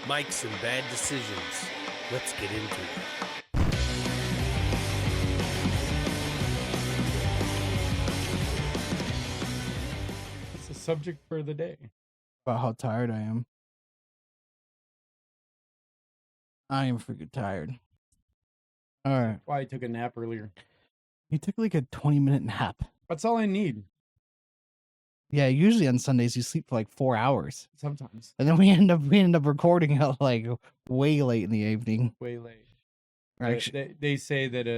Mike's and bad decisions. Let's get into it. What's the subject for the day? About how tired I am. I am freaking tired. All right. Why I took a nap earlier. You took like a 20-minute nap. That's all I need. Yeah, usually on Sundays you sleep for like 4 hours. Sometimes. And then we end up recording at like way late in the evening. Way late. Actually, They say that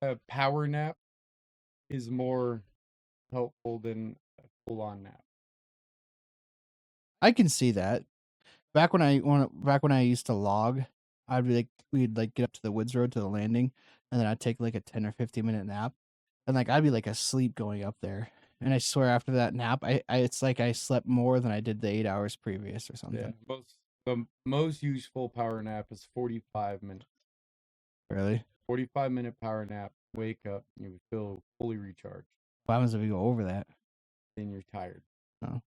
a power nap is more helpful than a full-on nap. I can see that. Back when I used to log, I'd be like, we'd like get up to the woods road to the landing, and then I'd take like a 10 or 15-minute nap, and like I'd be like asleep going up there. And I swear after that nap, it's like I slept more than I did the 8 hours previous or something. Yeah. The most useful power nap is 45 minutes. Really? 45-minute power nap. Wake up, and you feel fully recharged. What happens if we go over that? Then you're tired. Oh.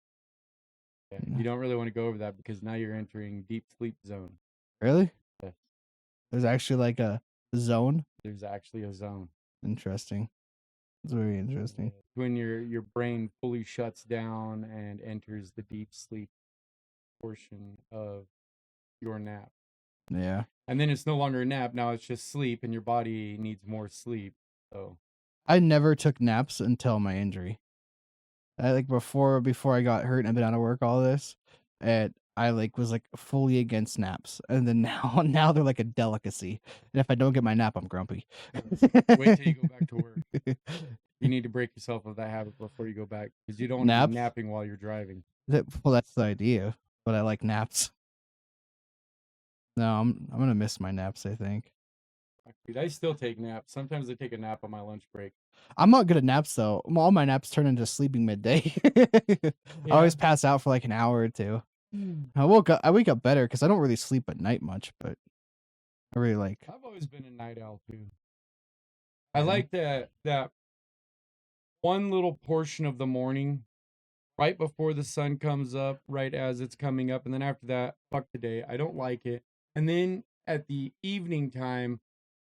Yeah. You don't really want to go over that because now you're entering deep sleep zone. Really? Yes. There's actually like a zone? There's actually a zone. Interesting. It's very interesting. When your brain fully shuts down and enters the deep sleep portion of your nap. Yeah. And then it's no longer a nap. Now it's just sleep, and your body needs more sleep. So I never took naps until my injury. I like before I got hurt and I've been out of work all this, and I like was like fully against naps. And then now they're like a delicacy. And if I don't get my nap, I'm grumpy. wait till you go back to work. You need to break yourself of that habit before you go back, because you don't want to be napping while you're driving. Well, that's the idea. But I like naps. No, I'm gonna miss my naps, I think. Dude, I still take naps. Sometimes I take a nap on my lunch break. I'm not good at naps though. All my naps turn into sleeping midday. I always pass out for like an hour or two. I wake up better because I don't really sleep at night much, but I really like. I've always been a night owl too. I like that one little portion of the morning, right before the sun comes up, right as it's coming up, and then after that, fuck the day. I don't like it. And then at the evening time,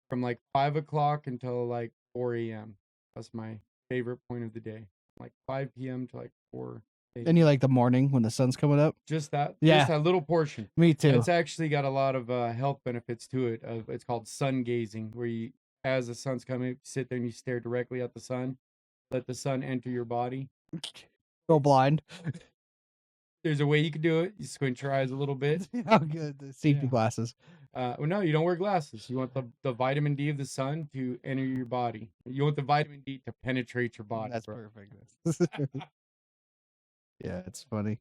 from like 5 o'clock until like 4 a.m. That's my favorite point of the day. Like 5 p.m. to like 4 a.m. And you like the morning when the sun's coming up? Just that? Yeah. Just that little portion. Me too. It's actually got a lot of health benefits to it. It's called sun gazing, where you, as the sun's coming, you sit there and you stare directly at the sun. Let the sun enter your body. Go blind. There's a way you can do it. You squint your eyes a little bit. Oh, good. The safety glasses. Well, no, you don't wear glasses. You want the vitamin D of the sun to enter your body. You want the vitamin D to penetrate your body. That's perfect. Yeah, it's funny.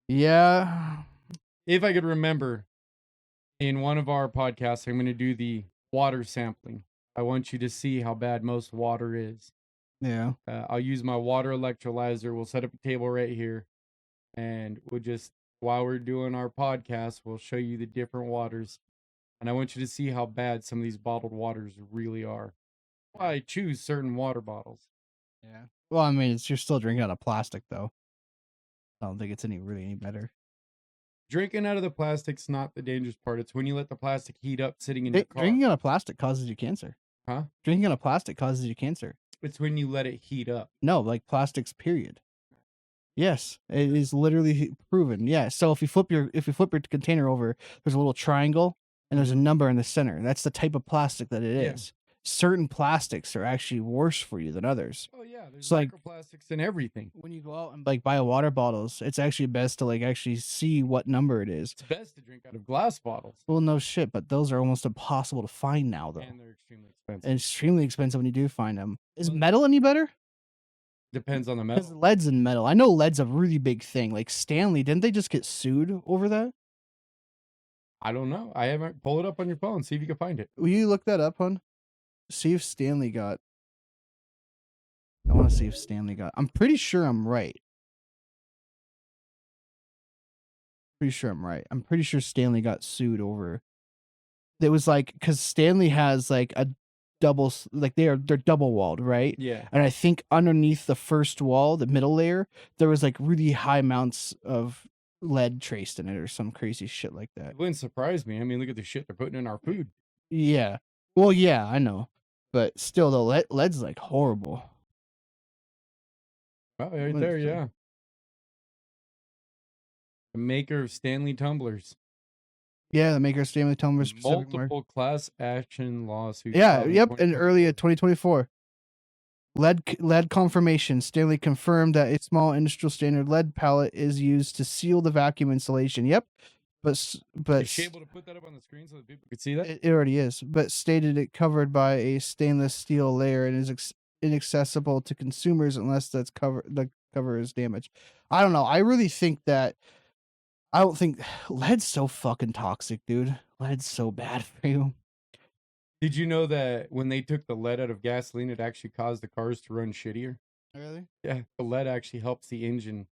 Yeah. If I could remember, in one of our podcasts, I'm going to do the water sampling. I want you to see how bad most water is. Yeah. I'll use my water electrolyzer. We'll set up a table right here, and we'll just, while we're doing our podcast, we'll show you the different waters. And I want you to see how bad some of these bottled waters really are. Why I choose certain water bottles. Yeah. Well, I mean, you're still drinking out of plastic, though. I don't think it's really any better. Drinking out of the plastic's not the dangerous part. It's when you let the plastic heat up sitting in your car. Drinking out of plastic causes you cancer. Huh? Drinking out of plastic causes you cancer. It's when you let it heat up. No, like plastics, period. Yes, it is literally proven. Yeah. So if you flip your container over, there's a little triangle and there's a number in the center. That's the type of plastic that it is. Certain plastics are actually worse for you than others. Oh yeah, there's so, microplastics in everything. When you go out and like buy water bottles, it's actually best to like actually see what number it is. It's best to drink out of glass bottles. Well, no shit, but those are almost impossible to find now, though. And they're extremely expensive. And extremely expensive when you do find them. Is metal any better? Depends on the metal. Because lead's in metal. I know lead's a really big thing. Like Stanley, didn't they just get sued over that? I don't know. I haven't. Pull it up on your phone. See if you can find it. Will you look that up, hon? See if Stanley got. I want to see if Stanley got. I'm pretty sure I'm right. Pretty sure I'm right. I'm pretty sure Stanley got sued over. It was like because Stanley has like a double, like they're double walled, right? Yeah. And I think underneath the first wall, the middle layer, there was like really high amounts of lead traced in it or some crazy shit like that. It wouldn't surprise me. I mean, look at the shit they're putting in our food. Yeah. Well, yeah, I know, but still, though, lead's like horrible. Oh, right there, yeah. The maker of Stanley tumblers. Yeah, the maker of Stanley tumblers. Multiple class action lawsuits. Yeah, yep, in early 2024. Lead confirmation. Stanley confirmed that a small industrial standard lead pallet is used to seal the vacuum insulation. Yep, but Is she able to put that up on the screen so that people can see that? it already is. But stated it covered by a stainless steel layer and is inaccessible to consumers unless the cover is damaged. I don't know. I really think that. I don't think lead's so fucking toxic, dude. Lead's so bad for you. Did you know that when they took the lead out of gasoline, it actually caused the cars to run shittier? Really? Yeah, the lead actually helps the engine.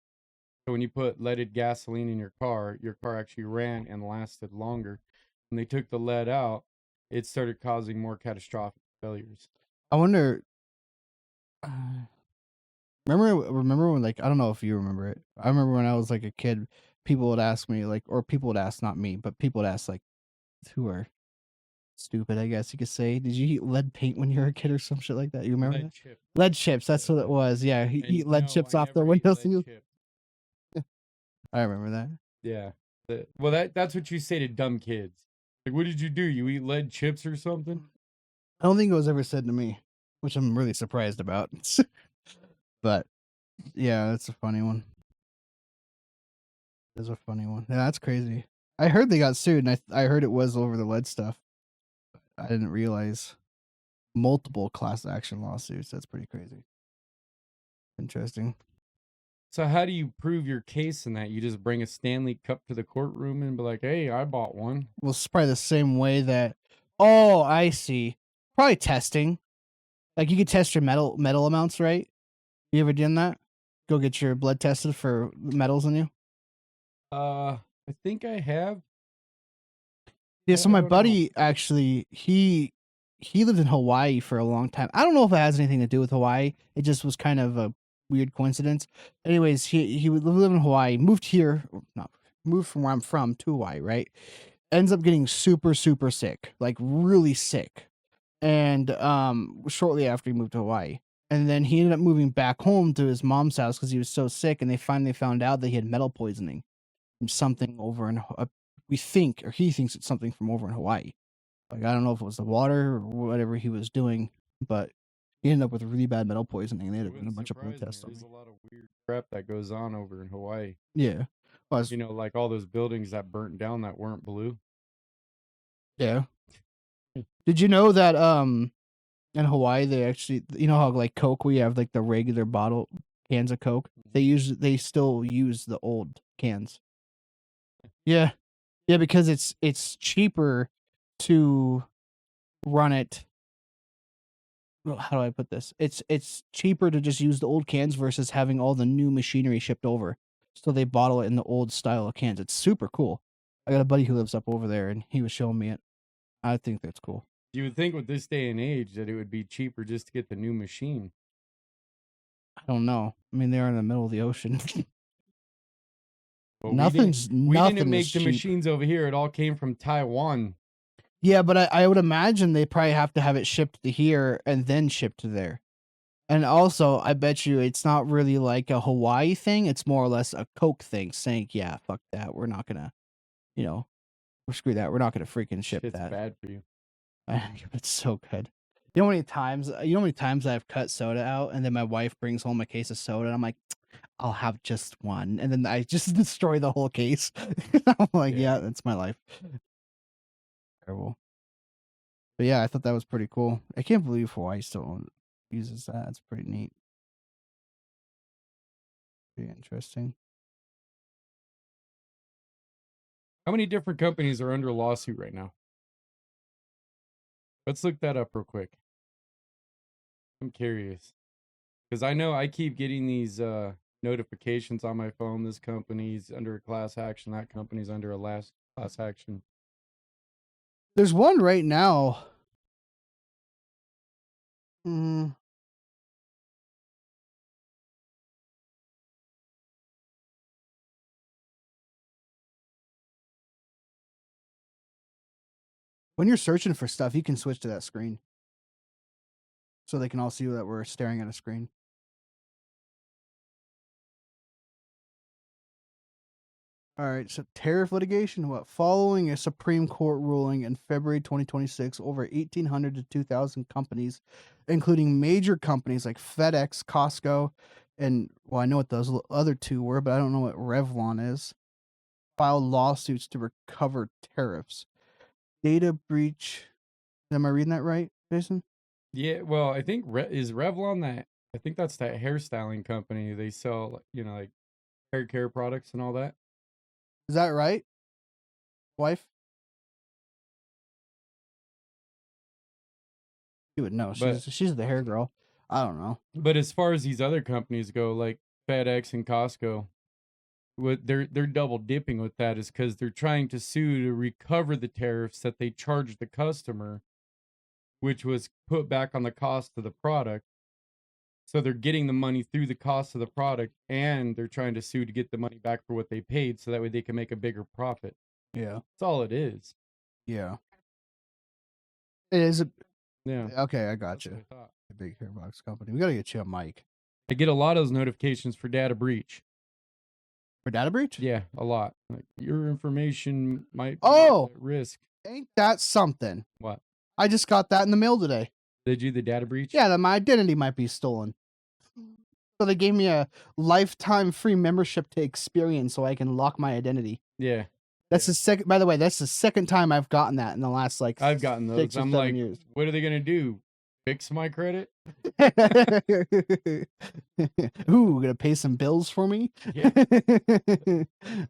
So when you put leaded gasoline in your car actually ran and lasted longer. When they took the lead out, it started causing more catastrophic failures. I wonder. Remember when, like, I don't know if you remember it. I remember when I was like a kid, people would ask me, like, or people would ask, not me, but people would ask, like, who are stupid, I guess you could say. Did you eat lead paint when you were a kid or some shit like that? You remember that? Chips. Lead chips. That's what it was. Yeah, he eat lead chips off the windows. I remember that. Yeah. Well, that's what you say to dumb kids. Like, what did you do? You eat lead chips or something? I don't think it was ever said to me, which I'm really surprised about. But yeah, that's a funny one. That's a funny one. Yeah, that's crazy. I heard they got sued, and I heard it was over the lead stuff. I didn't realize multiple class action lawsuits. That's pretty crazy. Interesting. So how do you prove your case in that? You just bring a Stanley Cup to the courtroom and be like, "Hey, I bought one." Well, it's probably the same way that. Oh, I see. Probably testing. Like you could test your metal amounts, right? You ever done that? Go get your blood tested for metals in you. I think I have. Yeah, so my buddy actually he lived in Hawaii for a long time. I don't know if it has anything to do with Hawaii. It just was kind of a weird coincidence. Anyways, he would live in Hawaii, moved here, not moved from where I'm from to Hawaii, right? Ends up getting super sick, like really sick. And shortly after he moved to Hawaii. And then he ended up moving back home to his mom's house because he was so sick, and they finally found out that he had metal poisoning from something over in we think, or he thinks it's something from over in Hawaii. Like, I don't know if it was the water or whatever he was doing, but he ended up with really bad metal poisoning. And they had to do a bunch of blood tests on him. There's a lot of weird crap that goes on over in Hawaii. Yeah. Well, You know, like all those buildings that burnt down that weren't blue. yeah. Did you know that in Hawaii they actually, you know how like Coke, we have like the regular bottle cans of Coke? They still use the old cans. Yeah. Yeah, because it's cheaper to run it. Well, how do I put this? It's cheaper to just use the old cans versus having all the new machinery shipped over. So they bottle it in the old style of cans. It's super cool. I got a buddy who lives up over there, and he was showing me it. I think that's cool. You would think with this day and age that it would be cheaper just to get the new machine. I don't know. I mean, they're in the middle of the ocean. Well, Nothing's we didn't make the cheap. machines over here. It all came from Taiwan. Yeah, but I would imagine they probably have to have it shipped to here and then shipped to there. And also, I bet you it's not really like a Hawaii thing. It's more or less a Coke thing, saying, "Yeah, fuck that. We're not gonna, screw that. We're not gonna freaking ship Shit's that." bad for you. It's so good. You know how many times I've cut soda out, and then my wife brings home a case of soda, and I'm like, "I'll have just one," and then I just destroy the whole case. I'm like, yeah, that's my life. Terrible. But yeah, I thought that was pretty cool. I can't believe Hawaii still uses that. It's pretty neat. Pretty interesting. How many different companies are under lawsuit right now? Let's look that up real quick. I'm curious. Because I know I keep getting these notifications on my phone. This company's under a class action. That company's under a last class action. There's one right now. When you're searching for stuff, you can switch to that screen. So they can all see that we're staring at a screen. All right, so tariff litigation. What? Following a Supreme Court ruling in February 2026, over 1,800 to 2,000 companies, including major companies like FedEx, Costco, and, well, I know what those other two were, but I don't know what Revlon is, filed lawsuits to recover tariffs. Data breach. Am I reading that right, Jason? Yeah, well, I think is Revlon that. I think that's that hairstyling company. They sell, like hair care products and all that. Is that right, wife? You would know. But She's the hair girl. I don't know. but as far as these other companies go, like FedEx and Costco, what they're double dipping with that is because they're trying to sue to recover the tariffs that they charged the customer, which was put back on the cost of the product. So they're getting the money through the cost of the product, and they're trying to sue to get the money back for what they paid, so that way they can make a bigger profit. Yeah. That's all it is. Yeah. It is a. Yeah. Okay, I That's got what you. I thought. A big hair box company. We gotta get you a mic. I get a lot of those notifications for data breach. For data breach? Yeah, a lot. Like your information might be Oh! at risk. Ain't that something? What? I just got that in the mail today. Did you the data breach? Yeah, that my identity might be stolen. So they gave me a lifetime free membership to Experian so I can lock my identity. Yeah. That's the second. By the way, that's the second time I've gotten that in the last like. I've gotten those. 6 or I'm 7 like, years. what are they gonna do? Fix my credit? Ooh, gonna pay some bills for me? Yeah.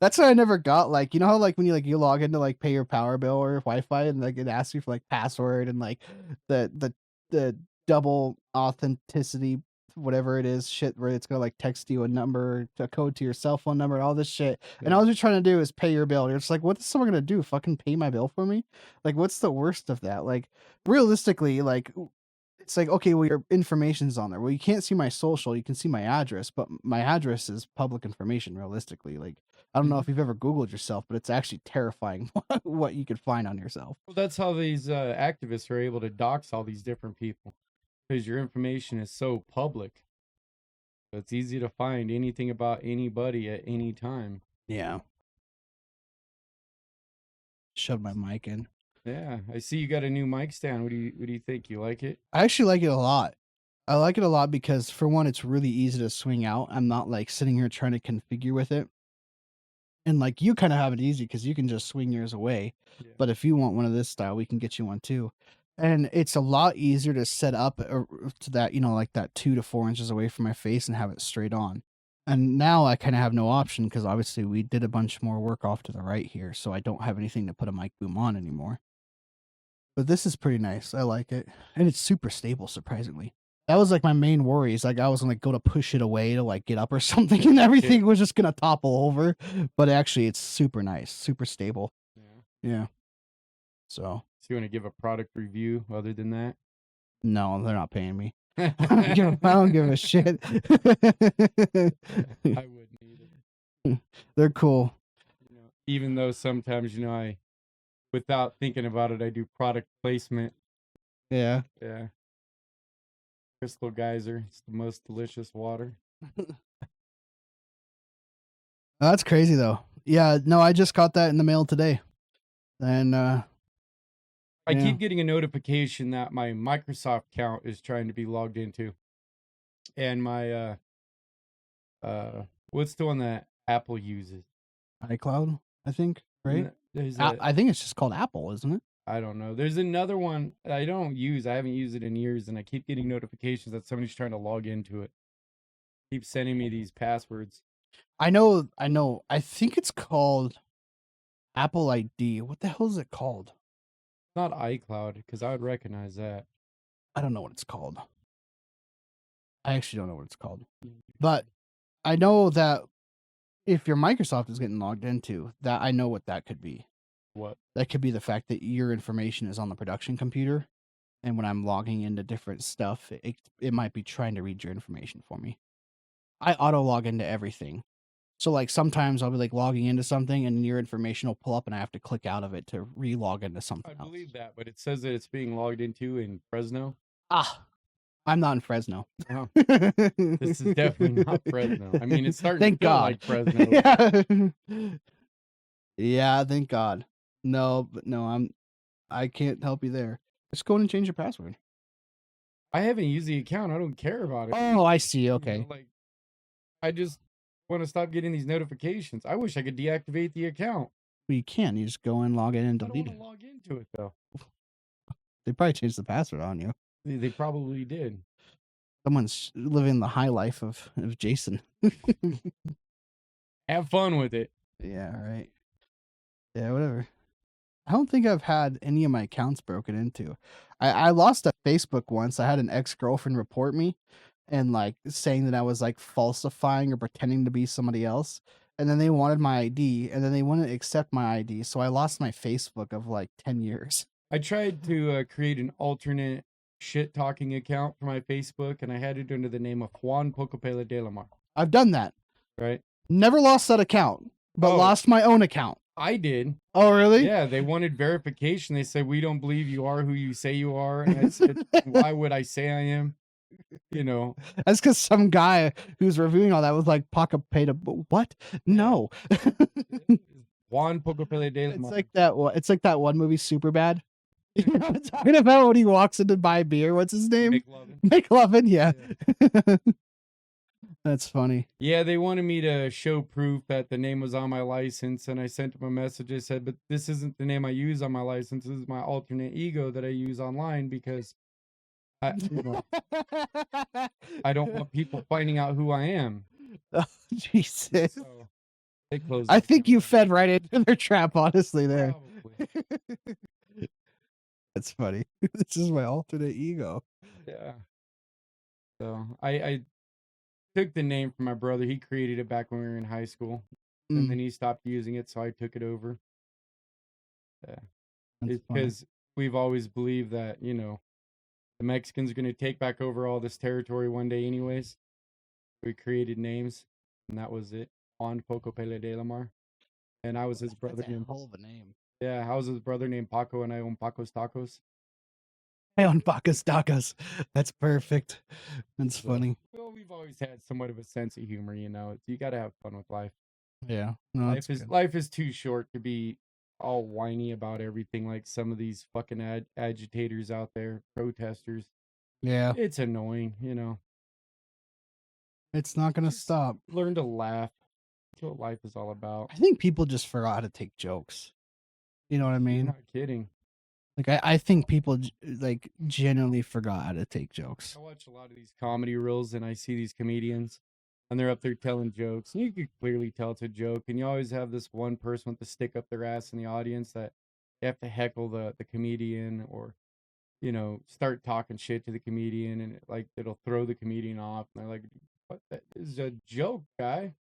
That's what I never got. Like, you know how like when you log in to like pay your power bill or Wi-Fi and like it asks you for like password and like the double authenticity, whatever it is, shit where it's gonna like text you a code to your cell phone number, all this shit. And all you're trying to do is pay your bill. You're just like, what is someone gonna do? Fucking pay my bill for me? Like, what's the worst of that? Like, realistically, like, it's like, okay, well, your information's on there. Well, you can't see my social, you can see my address, but my address is public information, realistically. Like, I don't know if you've ever Googled yourself, but it's actually terrifying what you could find on yourself. Well, that's how these activists are able to dox all these different people, because your information is so public. So it's easy to find anything about anybody at any time. Yeah. Shove my mic in. Yeah, I see you got a new mic stand. What do you think? You like it? I actually like it a lot. I like it a lot because, for one, it's really easy to swing out. I'm not like sitting here trying to configure with it. And like you kind of have it easy because you can just swing yours away. Yeah. But if you want one of this style, we can get you one too. And it's a lot easier to set up to that, like that 2 to 4 inches away from my face and have it straight on. And now I kind of have no option because obviously we did a bunch more work off to the right here. So I don't have anything to put a mic boom on anymore. But this is pretty nice. I like it. And it's super stable, surprisingly. That was like my main worries. Like I was gonna go to push it away to like get up or something and everything was just gonna topple over. But actually it's super nice, super stable. Yeah. So you want to give a product review other than that? No, they're not paying me. I don't give a shit. I wouldn't either. They're cool. Even though sometimes, I, without thinking about it, I do product placement. Yeah. Yeah. Crystal Geyser. It's the most delicious water. That's crazy though. Yeah, no, I just got that in the mail today. And I keep getting a notification that my Microsoft account is trying to be logged into. And my what's the one that Apple uses? iCloud, I think, right? I I think it's just called Apple, isn't it? I don't know. There's another one I don't use. I haven't used it in years, and I keep getting notifications that somebody's trying to log into it. Keep sending me these passwords. I know. I think it's called Apple ID. What the hell is it called? It's not iCloud, because I would recognize that. I don't know what it's called. I actually don't know what it's called. But I know that if your Microsoft is getting logged into, that I know what that could be. What? That could be the fact that your information is on the production computer, and when I'm logging into different stuff, it might be trying to read your information for me. I auto log into everything, So like sometimes I'll be like logging into something and your information will pull up and I have to click out of it to re-log into something I else. believe that, but it says that it's being logged into in Fresno. I'm not in Fresno. Oh, this is definitely not Fresno. I mean, it's starting Thank to feel God. like Fresno. Yeah. Yeah, thank God. No, but no, I can't help you there. Just go in and change your password. I haven't used the account. I don't care about it. Oh, I see. You know, Okay. like, I just want to stop getting these notifications. I wish I could deactivate the account. Well, you can. You just go in, log in, and I don't delete want it. to log into it though. They probably changed the password on you. They probably did. Someone's living the high life of Jason. Have fun with it. Yeah, right. Yeah, whatever. I don't think I've had any of my accounts broken into. I lost a Facebook once. I had an ex-girlfriend report me and like saying that I was like falsifying or pretending to be somebody else. And then they wanted my ID and then they wouldn't accept my ID. So I lost my Facebook of like 10 years. I tried to create an alternate shit talking account for my Facebook, and I had it under the name of Juan Pocopela de la Mar. I've done that. Right? Never lost that account, but lost my own account. I did. Oh, really? Yeah, they wanted verification. They said, we don't believe you are who you say you are. And I said, why would I say I am? You know. That's because some guy who's reviewing all that was like, Paca paid a... What? No. Juan Pocopela de la Mar. It's like that one movie, Superbad. You know what I'm talking about when he walks in to buy beer? What's his name? McLovin. McLovin, yeah. That's funny. Yeah, they wanted me to show proof that the name was on my license, and I sent them a message. I said, but this isn't the name I use on my license. This is my alternate ego that I use online because I don't want people finding out who I am. Oh, Jesus. So they closed. I think you fed right into their trap, honestly, there. That's funny. This is my alternate ego. Yeah. So I took the name from my brother. He created it back when we were in high school. And then he stopped using it, so I took it over. Yeah. It's because we've always believed that, you know, the Mexicans are going to take back over all this territory one day anyways. We created names, and that was it. Juan Pocopela de la Mar. And I was his brother. That's a hell of a name. Yeah, I was his brother named Paco, and I own Paco's Tacos. I own Paco's Tacos. That's perfect. That's funny. Well, we've always had somewhat of a sense of humor, you know. You got to have fun with life. Yeah. No, life is too short to be all whiny about everything like some of these fucking agitators out there, protesters. Yeah. It's annoying, you know. It's not going to stop. Learn to laugh. That's what life is all about. I think people just forgot how to take jokes. You know what I mean? You're not kidding. Like, I think people, like, genuinely forgot how to take jokes. I watch a lot of these comedy reels, and I see these comedians, and they're up there telling jokes. And you can clearly tell it's a joke, and you always have this one person with the stick up their ass in the audience that you have to heckle the comedian or, you know, start talking shit to the comedian, and it'll throw the comedian off. And they're like, what? That is a joke, guy.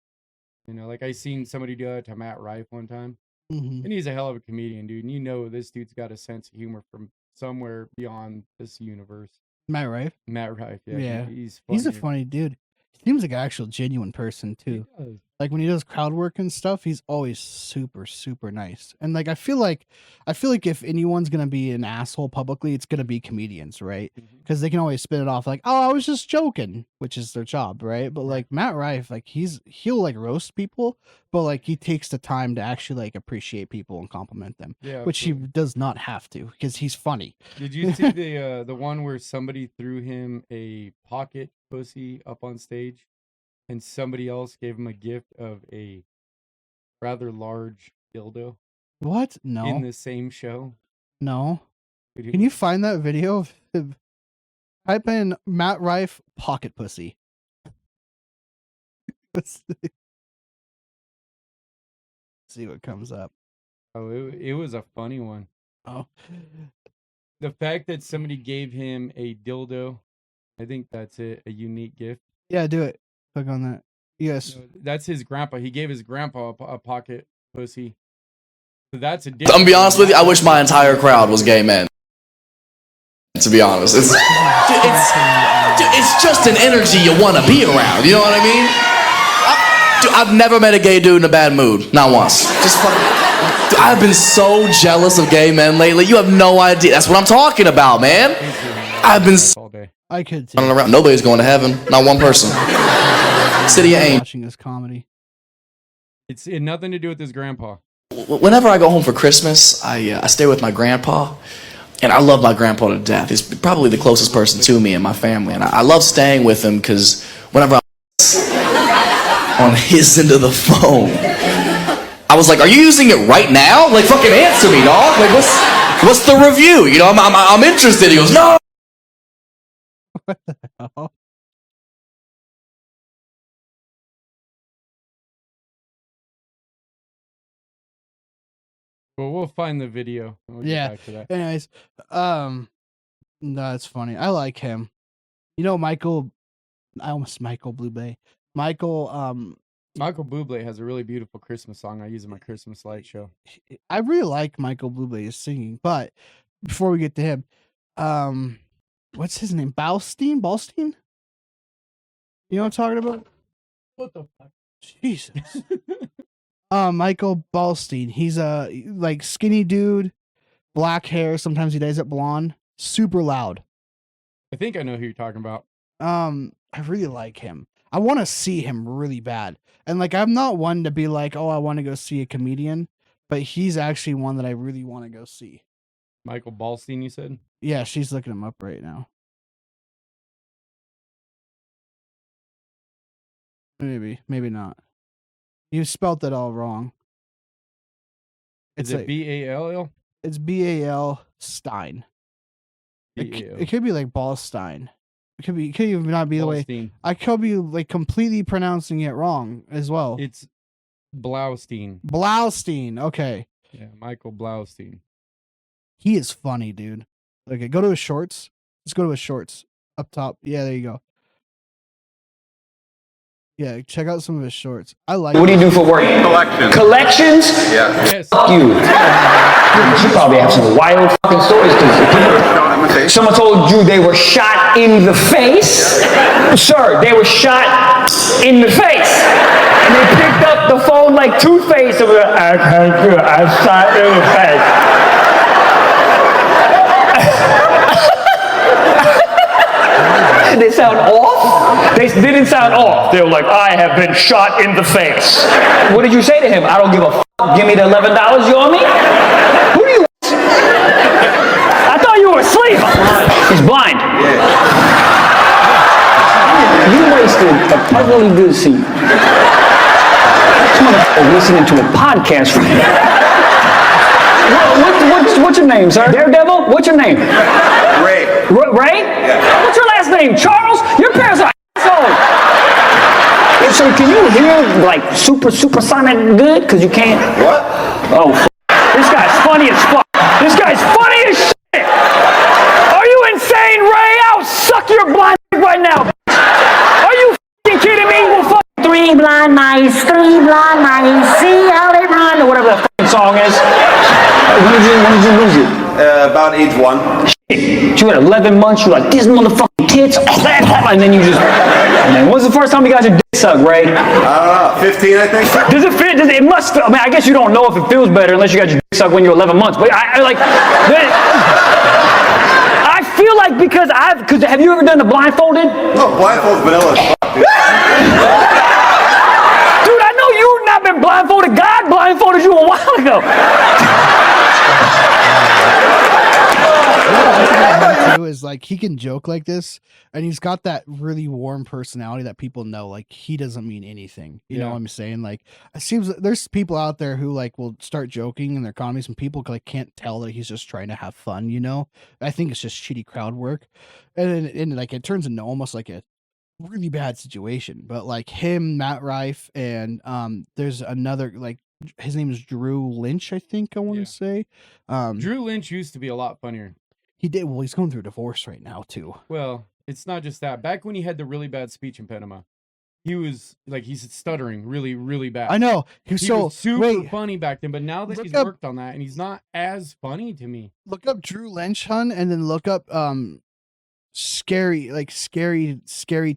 You know, like I seen somebody do that to Matt Rife one time. Mm-hmm. And he's a hell of a comedian, dude. And you know this dude's got a sense of humor from somewhere beyond this universe. Matt Rife? Matt Rife, yeah. Yeah. He's a funny dude. He seems like an actual genuine person, too. He does. Like, when he does crowd work and stuff, he's always super, super nice. And, like, I feel like if anyone's going to be an asshole publicly, it's going to be comedians, right? Because they can always spin it off like, oh, I was just joking, which is their job, right? But, like, Matt Rife, like, he'll, like, roast people, but, like, he takes the time to actually, like, appreciate people and compliment them. Yeah, which he does not have to, because he's funny. Did you see the one where somebody threw him a pocket pussy up on stage? And somebody else gave him a gift of a rather large dildo. What? No. In the same show. No. Can you find that video? Type in Matt Rife pocket pussy. Let's see what comes up. Oh, it was a funny one. Oh. The fact that somebody gave him a dildo, I think that's it, a unique gift. Yeah, do it. Click on that. Yes. No, that's his grandpa. He gave his grandpa a pocket pussy. So that's a I'm gonna be honest with you, I wish my entire crowd was gay men. To be honest. It's just an energy you want to be around. You know what I mean? Dude, I've never met a gay dude in a bad mood. Not once. Just fucking. Dude, I've been so jealous of gay men lately. You have no idea. That's what I'm talking about, man. I've been all day. I could too. running around. Nobody's going to heaven. Not one person. City of Angels. Watching this comedy. It had nothing to do with his grandpa. Whenever I go home for Christmas, I stay with my grandpa. And I love my grandpa to death. He's probably the closest person to me and my family. And I love staying with him because whenever I'm on his end of the phone, I was like, are you using it right now? Like, fucking answer me, dog. Like, what's the review? You know, I'm interested. He goes, no. What the hell? Well, we'll find the video. We'll get Yeah. back to that. Anyways, no, it's funny. I like him. You know, Michael Bublé. Michael Bublé has a really beautiful Christmas song I use in my Christmas light show. I really like Michael Bublé's singing, but before we get to him, what's his name? Ballstein? You know what I'm talking about? What the fuck? Jesus. Michael Ballstein. He's a like skinny dude, black hair. Sometimes he dyes it blonde. Super loud. I think I know who you're talking about. I really like him. I want to see him really bad. And like, I'm not one to be like, oh, I want to go see a comedian, but he's actually one that I really want to go see. Michael Ballstein, you said? Yeah, she's looking him up right now. Maybe not. You spelt it all wrong. Is it B-A-L-L? It's B-A-L Stein. It could be like Ballstein. It could even not be the way. Ballstein. I could be like completely pronouncing it wrong as well. It's Blaustein. Blaustein. Okay. Yeah, Michael Blaustein. He is funny, dude. Okay, go to his shorts. Let's go to his shorts up top. Yeah, there you go. Yeah, check out some of his shorts. I like. What do you do for work? Collections. Collections? Yeah. Yes. Fuck you. You probably have some wild fucking stories. Cause someone told you they were shot in the face. Sir, they were shot in the face. And they picked up the phone like Two-Face and were like, I can't do it. I'm shot in the face. They sound off? They didn't sound off. They were like, I have been shot in the face. What did you say to him? I don't give a fuck. Give me the $11 you owe me? Who do you... I thought you were asleep. He's blind. You wasted a perfectly good seat. This motherfucker listening to a podcast right now. What's your name, sir? Daredevil? What's your name? Ray. Ray? Yeah. What's your last name? Charles? Your parents are assholes. So can you hear like supersonic good? Because you can't. What? Oh, this guy's funny as fuck. This guy's funny as shit. Are you insane, Ray? I'll suck your blind dick right now. Are you fucking kidding me? Well, fuck. Three blind mice, see how they run, or whatever the fucking song is. When did you lose it? About age 1. Shit. You had 11 months, you were like, this motherfucking tits, and then you just, and then when's the first time you got your dick sucked, Ray? I don't know, 15 I think. Does it fit? It must, I mean, I guess you don't know if it feels better unless you got your dick sucked when you're 11 months, but I like, I feel like because have you ever done the blindfolded? No, blindfold's vanilla as fuck, dude. Dude, I know you've not been blindfolded. God blindfolded you a while ago. Too is like he can joke like this, and he's got that really warm personality that people know. Like he doesn't mean anything. You know what I'm saying? Like it seems like there's people out there who like will start joking in their comedies, and people like can't tell that he's just trying to have fun. You know? I think it's just shitty crowd work, and like it turns into almost like a really bad situation. But like him, Matt Rife, and there's another like his name is Drew Lynch, I think I want to say. Drew Lynch used to be a lot funnier. He did. Well, he's going through a divorce right now too. Well, it's not just that. Back when he had the really bad speech impediment, he was like he's stuttering really, really bad. I know. He was super funny back then, but now that he's worked on that, and he's not as funny to me. Look up Drew Lynch, hun, and then look up scary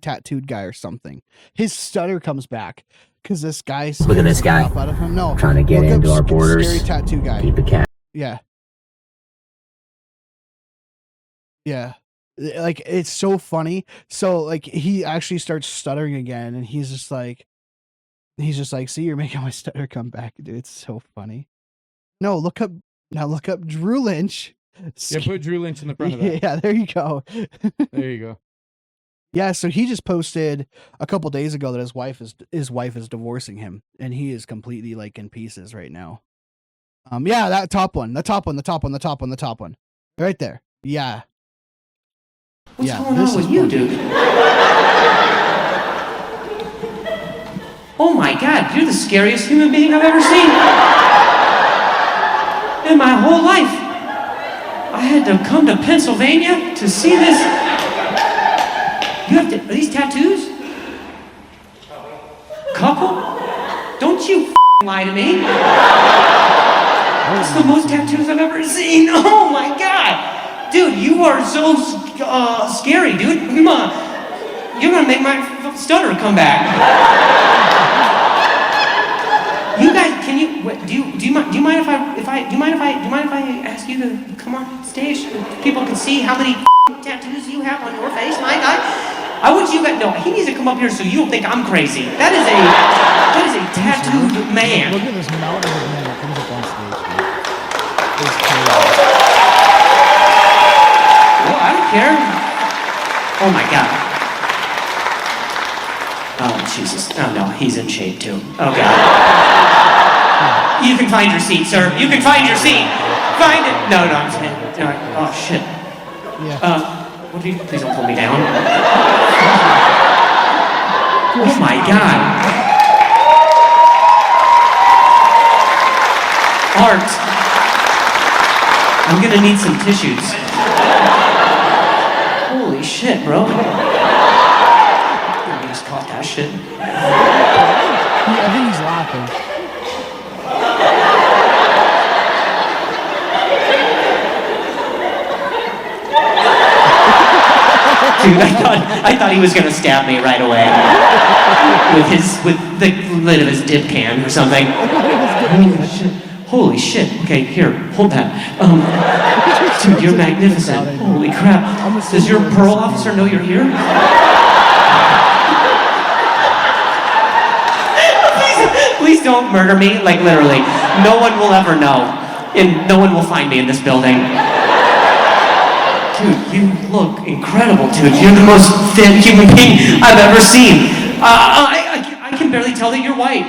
tattooed guy or something. His stutter comes back. because this guy Look at this scares the guy. crap out of him. No, Trying to get look up into our borders. Scary tattoo guy. Keep a cat. Yeah. Yeah. Like, it's so funny. So, like, he actually starts stuttering again, and he's just like, see, you're making my stutter come back, dude. It's so funny. No, look up Drew Lynch. Yeah, put Drew Lynch in the front of that. Yeah, there you go. There you go. Yeah, so he just posted a couple days ago that his wife is divorcing him, and he is completely like in pieces right now. Yeah, that top one, right there. Yeah. What's Yeah, going this on with is you, funny. dude? Oh my God, you're the scariest human being I've ever seen in my whole life. I had to come to Pennsylvania to see this. Are these tattoos? Couple? Don't you lie to me. That's the most tattoos I've ever seen. Oh my God. Dude, you are so scary, dude. Come on. You're gonna make my stutter come back. You guys, can you? Do you mind if I ask you to come on stage? People can see how many tattoos you have on your face. My God, I want you guys. No, he needs to come up here so you don't think I'm crazy. That is a tattooed man. Look at this mountain of man that comes up on stage. It's crazy. Well, I don't care. Oh my God. Oh Jesus. Oh no, he's in shape too. Oh God. You can find your seat, sir. You can find your seat. Find it. No, I'm saying. Oh shit. Yeah. What do you? Please don't pull me down. Oh my God. Art. I'm gonna need some tissues. Holy shit, bro. I just caught that shit. I think he's laughing. Dude, I thought he was gonna stab me right away with the lid of his dip can or something. Holy shit. Okay, here, hold that. Dude, you're magnificent. Holy crap. Does your parole officer know you're here? Please don't murder me, like literally. No one will ever know. And no one will find me in this building. Dude, you look incredible, dude. You're the most thin human being I've ever seen. I can barely tell that you're white.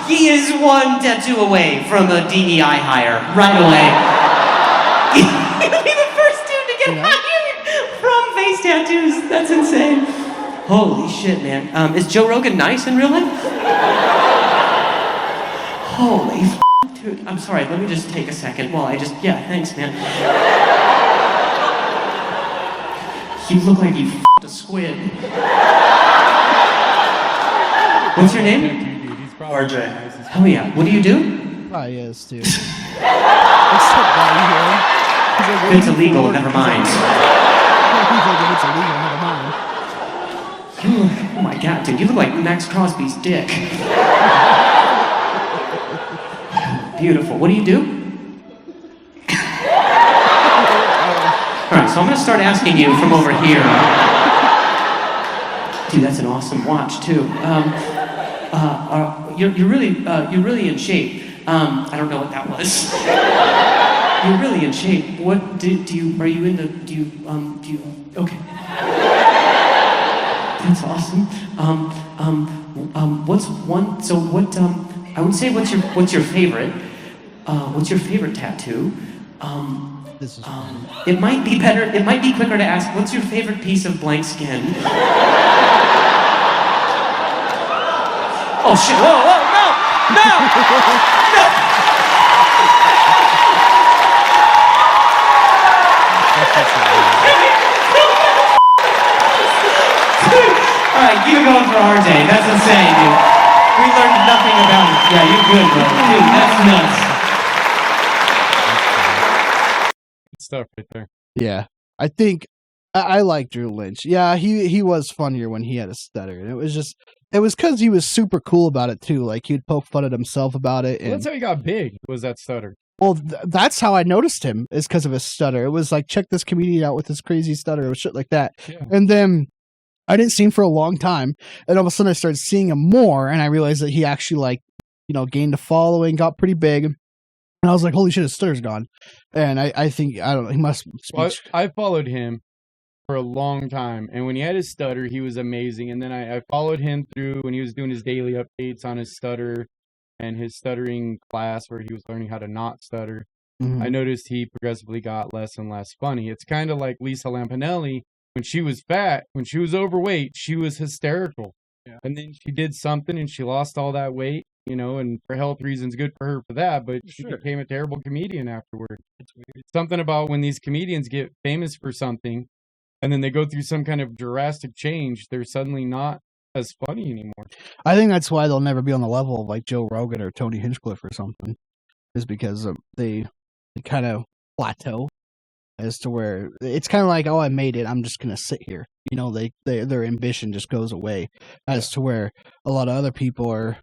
He is one tattoo away from a DEI hire, right away. He'll be the first dude to get hired from face tattoos. That's insane. Holy shit, man. Is Joe Rogan nice in real life? Holy dude, I'm sorry, let me just take a second while yeah, thanks, man. You look like you a squid. What's your name? RJ. Hell yeah, what do you do? Probably is, too. It's so funny here. He's like, It's illegal, never mind. He's like, if it's illegal, never mind. Oh my God, dude, you look like Max Crosby's dick. Beautiful. What do you do? All right, so I'm gonna start asking you from over here. Dude, that's an awesome watch too. You're really in shape. I don't know what that was. You're really in shape. What are you into? Okay. That's awesome. I would say what's your favorite? What's your favorite tattoo? This is It might be quicker to ask, what's your favorite piece of blank skin? Oh shit, whoa, no! Alright, keep it going for RJ, that's insane, dude. We learned nothing about it. Yeah, you're good, bro. Dude, that's nuts. Good stuff right there. Yeah. I think I like Drew Lynch. Yeah, he was funnier when he had a stutter. And it was because he was super cool about it too. Like he'd poke fun at himself about it. Well, And that's how he got big. Was that stutter? well, that's how I noticed him, is because of his stutter. It was like, check this comedian out with his crazy stutter or shit like that. Yeah. And then I didn't see him for a long time, and all of a sudden I started seeing him more, and I realized that he actually like, gained a following, got pretty big, and I was like, holy shit, his stutter's gone. And I think, I don't know, he must speak. Well, I followed him for a long time, and when he had his stutter, he was amazing. And then I followed him through when he was doing his daily updates on his stutter and his stuttering class where he was learning how to not stutter. Mhm. I noticed he progressively got less and less funny. It's kind of like Lisa Lampanelli. When she was fat, when she was overweight, she was hysterical. Yeah. And then she did something and she lost all that weight, and for health reasons, good for her for that, but she became a terrible comedian afterward. It's something about when these comedians get famous for something and then they go through some kind of drastic change, they're suddenly not as funny anymore. I think that's why they'll never be on the level of like Joe Rogan or Tony Hinchcliffe or something, is because they kind of plateau as to where it's kind of like, oh, I made it, I'm just gonna sit here. Their ambition just goes away, as to where a lot of other people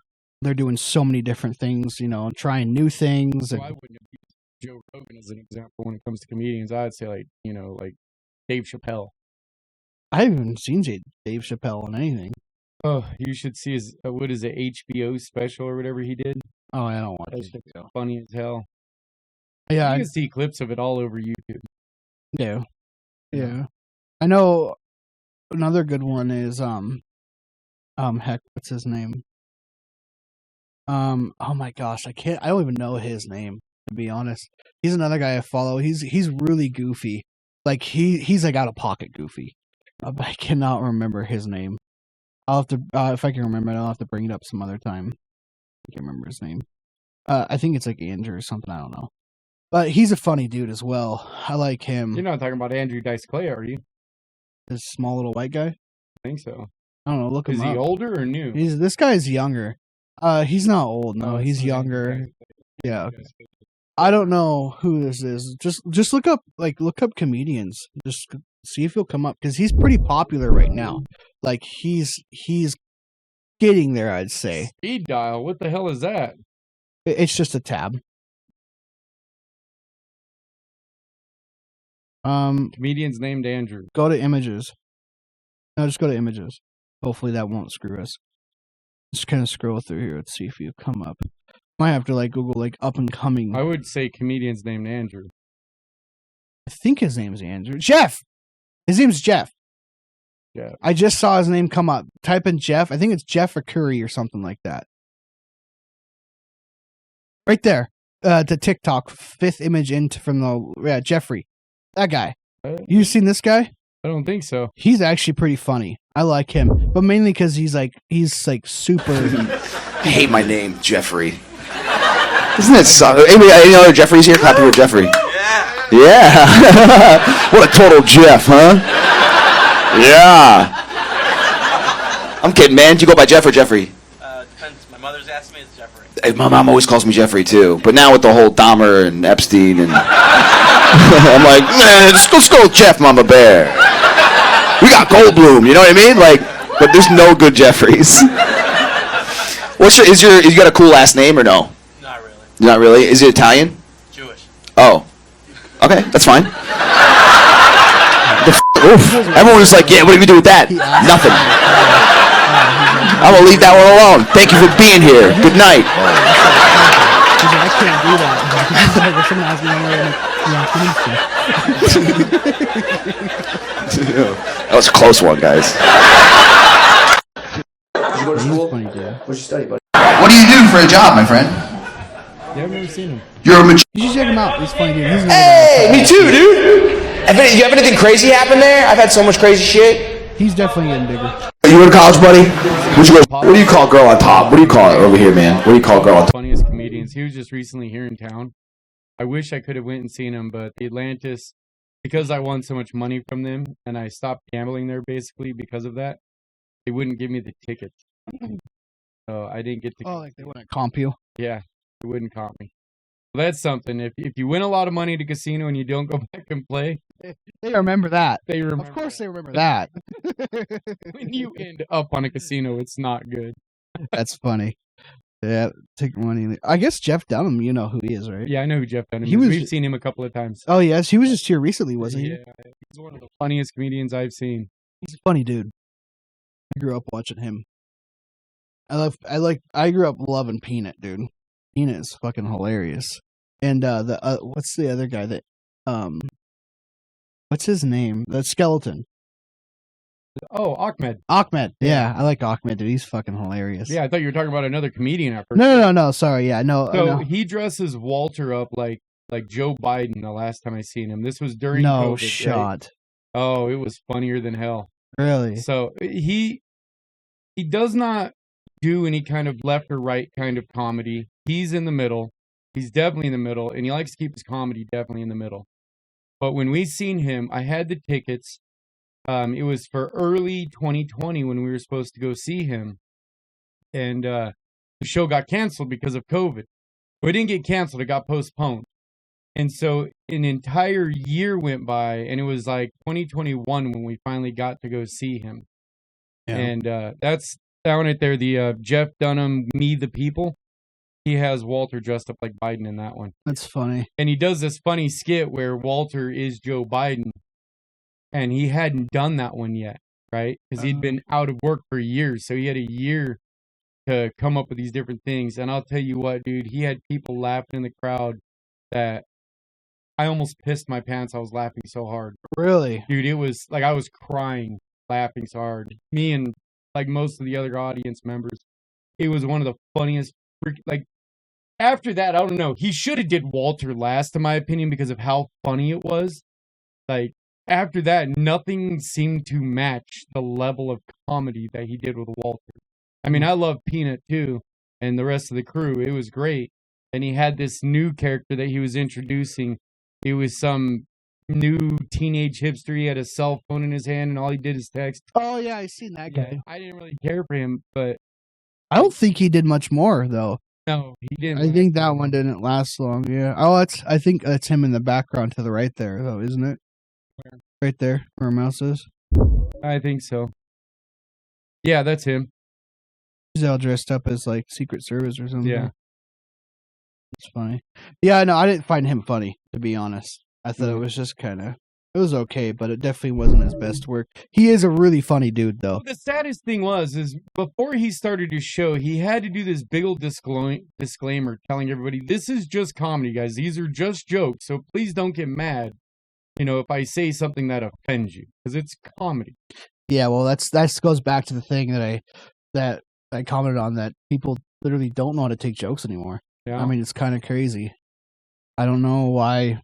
they're doing so many different things, trying new things. So I wouldn't have used Joe Rogan as an example when it comes to comedians. I'd say like Dave Chappelle. I haven't seen Dave Chappelle in anything. Oh, you should see his what is it, HBO special or whatever he did. Oh, I don't watch That's it. funny as hell. Yeah, You can see clips of it all over YouTube. Yeah. I know another good one is heck, what's his name? Oh my gosh, I don't even know his name, to be honest. He's another guy I follow. He's really goofy. Like he's like out of pocket goofy. I cannot remember his name. I'll have to if I can remember it, I'll have to bring it up some other time. I can't remember his name. I think it's like Andrew or something, I don't know. But he's a funny dude as well. I like him. You're not talking about Andrew Dice Clay, are you? This small little white guy? I think so. I don't know, look him Is up. he older or new? This guy's younger. He's not old, no, Oh, it's he's not younger. Andrew Dice Clay. Yeah. Okay. I don't know who this is. Just look up comedians. Just see if he'll come up, because he's pretty popular right now. Like he's getting there, I'd say. Speed dial. What the hell is that? It's just a tab. Comedians named Andrew. Go to images. No, just go to images. Hopefully that won't screw us. Just kind of scroll through here. Let's see if you come up. Might have to Google up and coming. I would say comedians named Andrew. I think his name's Andrew. Jeff! His name's Jeff. Yeah. I just saw his name come up. Type in Jeff. I think it's Jeff or Curry or something like that. Right there. The TikTok. 5th image from the... Jeffrey. That guy. You seen this guy? I don't think so. He's actually pretty funny. I like him. But mainly because he's super... I hate my name, Jeffrey. Isn't that suck? Any other Jeffreys here? Clap for Jeffrey. Yeah. What a total Jeff, huh? Yeah. I'm kidding, man. Do you go by Jeff or Jeffrey? Depends. My mother's asked me, it's Jeffrey. My mom always calls me Jeffrey, too. But now with the whole Dahmer and Epstein and... I'm like, man, let's go with Jeff, Mama Bear. We got Goldblum, you know what I mean? But there's no good Jeffreys. You got a cool last name or no? Not really. Not really? Is it Italian? Jewish. Oh. Okay, that's fine. Oof. Everyone was like, yeah, what do we do with that? Nothing. I'm going to leave that one alone. Thank you for being here. Good night. I can't do that. If someone asks me, That was a close one, guys. Did you go to school? funny, dude. What'd you study, buddy? What do you do for a job, my friend? Yeah, I've never seen him. You're a You should check him out. He's funny, dude. Hey, me too, dude. You have anything crazy happen there? I've had so much crazy shit. He's definitely getting bigger. You in college, buddy? What do you call girl on top? What do you call it over here, man? What do you call girl on top? Funniest comedians. He was just recently here in town. I wish I could have went and seen him, but the Atlantis, because I won so much money from them, and I stopped gambling there basically because of that, they wouldn't give me the tickets. So I didn't get to. Oh, like they wouldn't comp you? Yeah, they wouldn't comp me. That's something. If you win a lot of money at a casino and you don't go back and play, They remember that. they remember. Of course, they remember that. When you end up on a casino, it's not good. That's funny. Yeah, take money. I guess Jeff Dunham, you know who he is, right? Yeah, I know who Jeff Dunham He is. was- We've seen him a couple of times. Oh yes, he was just here recently, wasn't he? Yeah, he's one of the funniest comedians I've seen. He's a funny dude. I grew up watching him. I grew up loving Peanut, dude. Peanut is fucking hilarious. And what's the other guy that what's his name? The skeleton. Oh, Ahmed. Ahmed. Yeah, I like Ahmed, dude. He's fucking hilarious. Yeah, I thought you were talking about another comedian at first. No. Sorry. Yeah, no. So no. he dresses Walter up like Joe Biden the last time I seen him. This was during No COVID, shot. right? Oh, it was funnier than hell. Really? So he does not do any kind of left or right kind of comedy. He's in the middle. He's definitely in the middle, and he likes to keep his comedy definitely in the middle. But when we seen him, I had the tickets. It was for early 2020 when we were supposed to go see him, and the show got canceled because of COVID. Well, it didn't get canceled; it got postponed. And so an entire year went by, and it was like 2021 when we finally got to go see him. Yeah. And that's that one right there. The Jeff Dunham, Me the People. He has Walter dressed up like Biden in that one. That's funny. And he does this funny skit where Walter is Joe Biden. And he hadn't done that one yet, right? Because he'd been out of work for years. So he had a year to come up with these different things. And I'll tell you what, dude, he had people laughing in the crowd that I almost pissed my pants. I was laughing so hard. Really? Dude, it was like I was crying, laughing so hard. Me and like most of the other audience members. It was one of the funniest, like, after that, I don't know. He should have did Walter last, in my opinion, because of how funny it was. Like, after that, nothing seemed to match the level of comedy that he did with Walter. I mean, I love Peanut, too, and the rest of the crew. It was great. And he had this new character that he was introducing. It was some new teenage hipster. He had a cell phone in his hand, and all he did is text. Oh, yeah, I seen that guy. Yeah, I didn't really care for him, but... I don't think he did much more, though. No, he didn't. I think that one didn't last long, yeah. Oh, I think that's him in the background to the right there, though, isn't it? Where? Right there, where mouse is. I think so. Yeah, that's him. He's all dressed up as, like, Secret Service or something. Yeah. It's funny. Yeah, no, I didn't find him funny, to be honest. I thought it was just kind of... It was okay, but it definitely wasn't his best work. He is a really funny dude, though. The saddest thing is before he started his show, he had to do this big old disclaimer telling everybody, this is just comedy, guys. These are just jokes, so please don't get mad, if I say something that offends you, because it's comedy. Yeah, well, that goes back to the thing that I commented on, that people literally don't know how to take jokes anymore. Yeah. I mean, it's kind of crazy. I don't know why.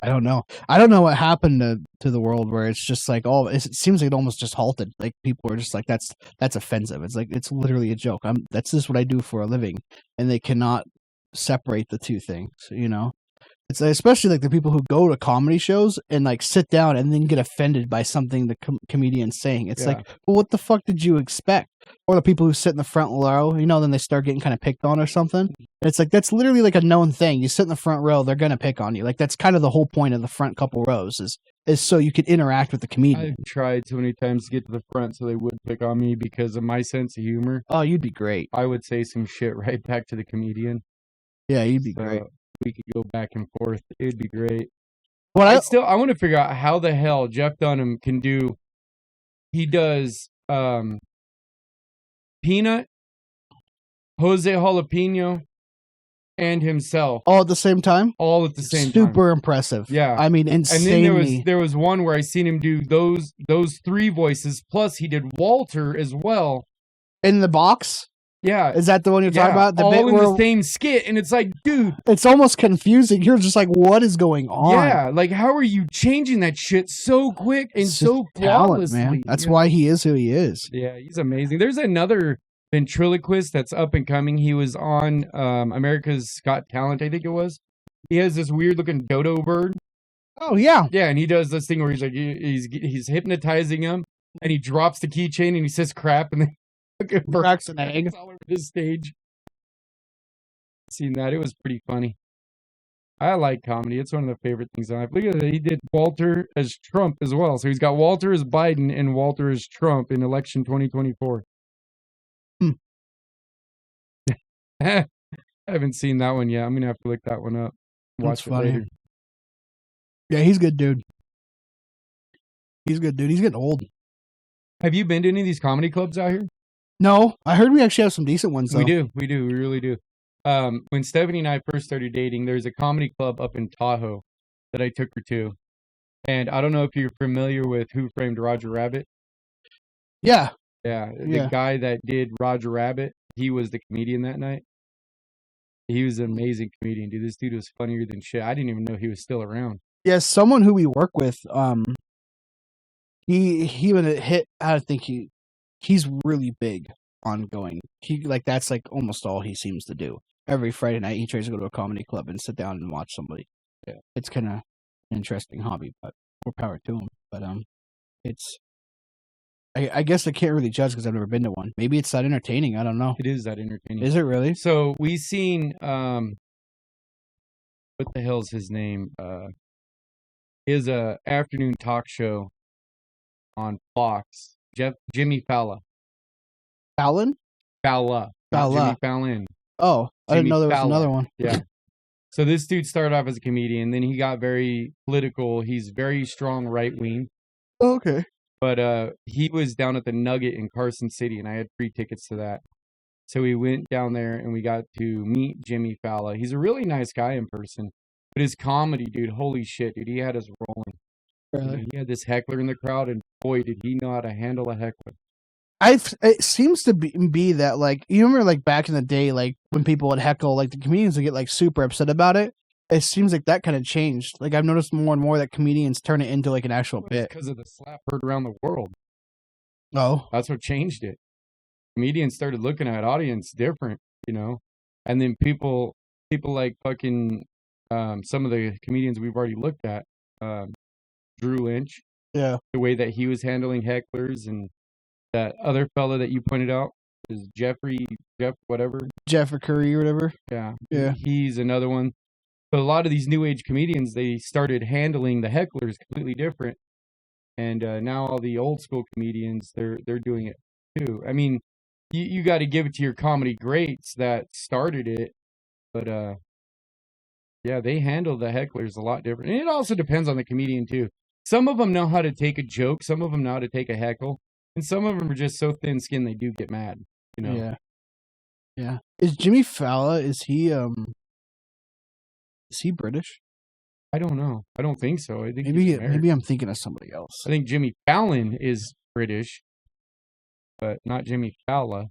I don't know. I don't know what happened to the world where it's just like, it seems like it almost just halted. Like, people are just like, that's offensive. It's like, it's literally a joke. That's just what I do for a living, and they cannot separate the two things. It's like, especially like the people who go to comedy shows and like sit down and then get offended by something the comedian's saying. It's like, well, what the fuck did you expect? Or the people who sit in the front row, then they start getting kind of picked on or something. And it's like, that's literally like a known thing. You sit in the front row, they're going to pick on you. Like, that's kind of the whole point of the front couple rows is so you could interact with the comedian. I've tried so many times to get to the front so they would pick on me because of my sense of humor. Oh, you'd be great. I would say some shit right back to the comedian. Yeah, you'd be great. We could go back and forth. It'd be great. Well, I want to figure out how the hell Jeff Dunham can do. He does Peanut, Jose Jalapeno, and himself all at the same time. All at the same time. Super impressive. Yeah, I mean, insanely. And then there was one where I seen him do those three voices. Plus, he did Walter as well in the box. Yeah. Is that the one you're talking about? The all bit in where the same skit, and it's like, dude. It's almost confusing. You're just like, what is going on? Yeah, like, how are you changing that shit so quick and so flawlessly? Man. That's why he is who he is. Yeah, he's amazing. There's another ventriloquist that's up and coming. He was on America's Got Talent, I think it was. He has this weird-looking dodo bird. Oh, yeah. Yeah, and he does this thing where he's like, he's hypnotizing him, and he drops the keychain, and he says crap, and then cracks an egg all over the stage. seen that. It was pretty funny. I like comedy. It's one of the favorite things I have. Look at it. He did Walter as Trump as well. So he's got Walter as Biden and Walter as Trump in election 2024. I haven't seen that one yet. I'm going to have to look that one up. Watch it later. Yeah, he's good, dude. He's good, dude. He's getting old. Have you been to any of these comedy clubs out here? No, I heard we actually have some decent ones, though. We do. We really do. When Stephanie and I first started dating, there's a comedy club up in Tahoe that I took her to. And I don't know if you're familiar with Who Framed Roger Rabbit. Yeah. Yeah. The guy that did Roger Rabbit, he was the comedian that night. He was an amazing comedian, dude. This dude was funnier than shit. I didn't even know he was still around. Yeah, someone who we work with, he would hit, I think he's really big on going. That's like almost all he seems to do. Every Friday night he tries to go to a comedy club and sit down and watch somebody. Yeah. It's kind of an interesting hobby, but more power to him. But it's I guess I can't really judge because I've never been to one. Maybe it's that entertaining. I don't know. It is that entertaining. Is it really? So we seen what the hell's his name? Is a afternoon talk show on Fox. Jimmy Fallon. Fallon? Fallon. Jimmy Fallon. Oh, I didn't know there was Fallon. another one. Yeah. So this dude started off as a comedian, then he got very political. He's very strong right wing. Oh, okay. But he was down at the Nugget in Carson City, and I had free tickets to that. So we went down there, and we got to meet Jimmy Fallon. He's a really nice guy in person. But his comedy, dude, holy shit, dude, he had us rolling. Really? He had this heckler in the crowd, and boy, did he know how to handle a heckler. It seems to be that, like, you remember, like, back in the day, like, when people would heckle, like, the comedians would get, like, super upset about it. It seems like that kind of changed. Like, I've noticed more and more that comedians turn it into, like, an actual bit. Because of the slap heard around the world. Oh. That's what changed it. Comedians started looking at audience different, you know? And then people like fucking some of the comedians we've already looked at, Drew Lynch. Yeah. The way that he was handling hecklers, and that other fella that you pointed out is Jeff whatever. Jeff or Curry or whatever. Yeah. Yeah. He's another one. But a lot of these new age comedians, they started handling the hecklers completely different. And now all the old school comedians, they're doing it too. I mean, you got to give it to your comedy greats that started it. But yeah, they handle the hecklers a lot different. And it also depends on the comedian too. Some of them know how to take a joke. Some of them know how to take a heckle. And some of them are just so thin-skinned they do get mad, you know? Yeah. Yeah. Is Jimmy Fallon, is he British? I don't know. I don't think so. I think maybe I'm thinking of somebody else. I think Jimmy Fallon is British, but not Jimmy Fallon.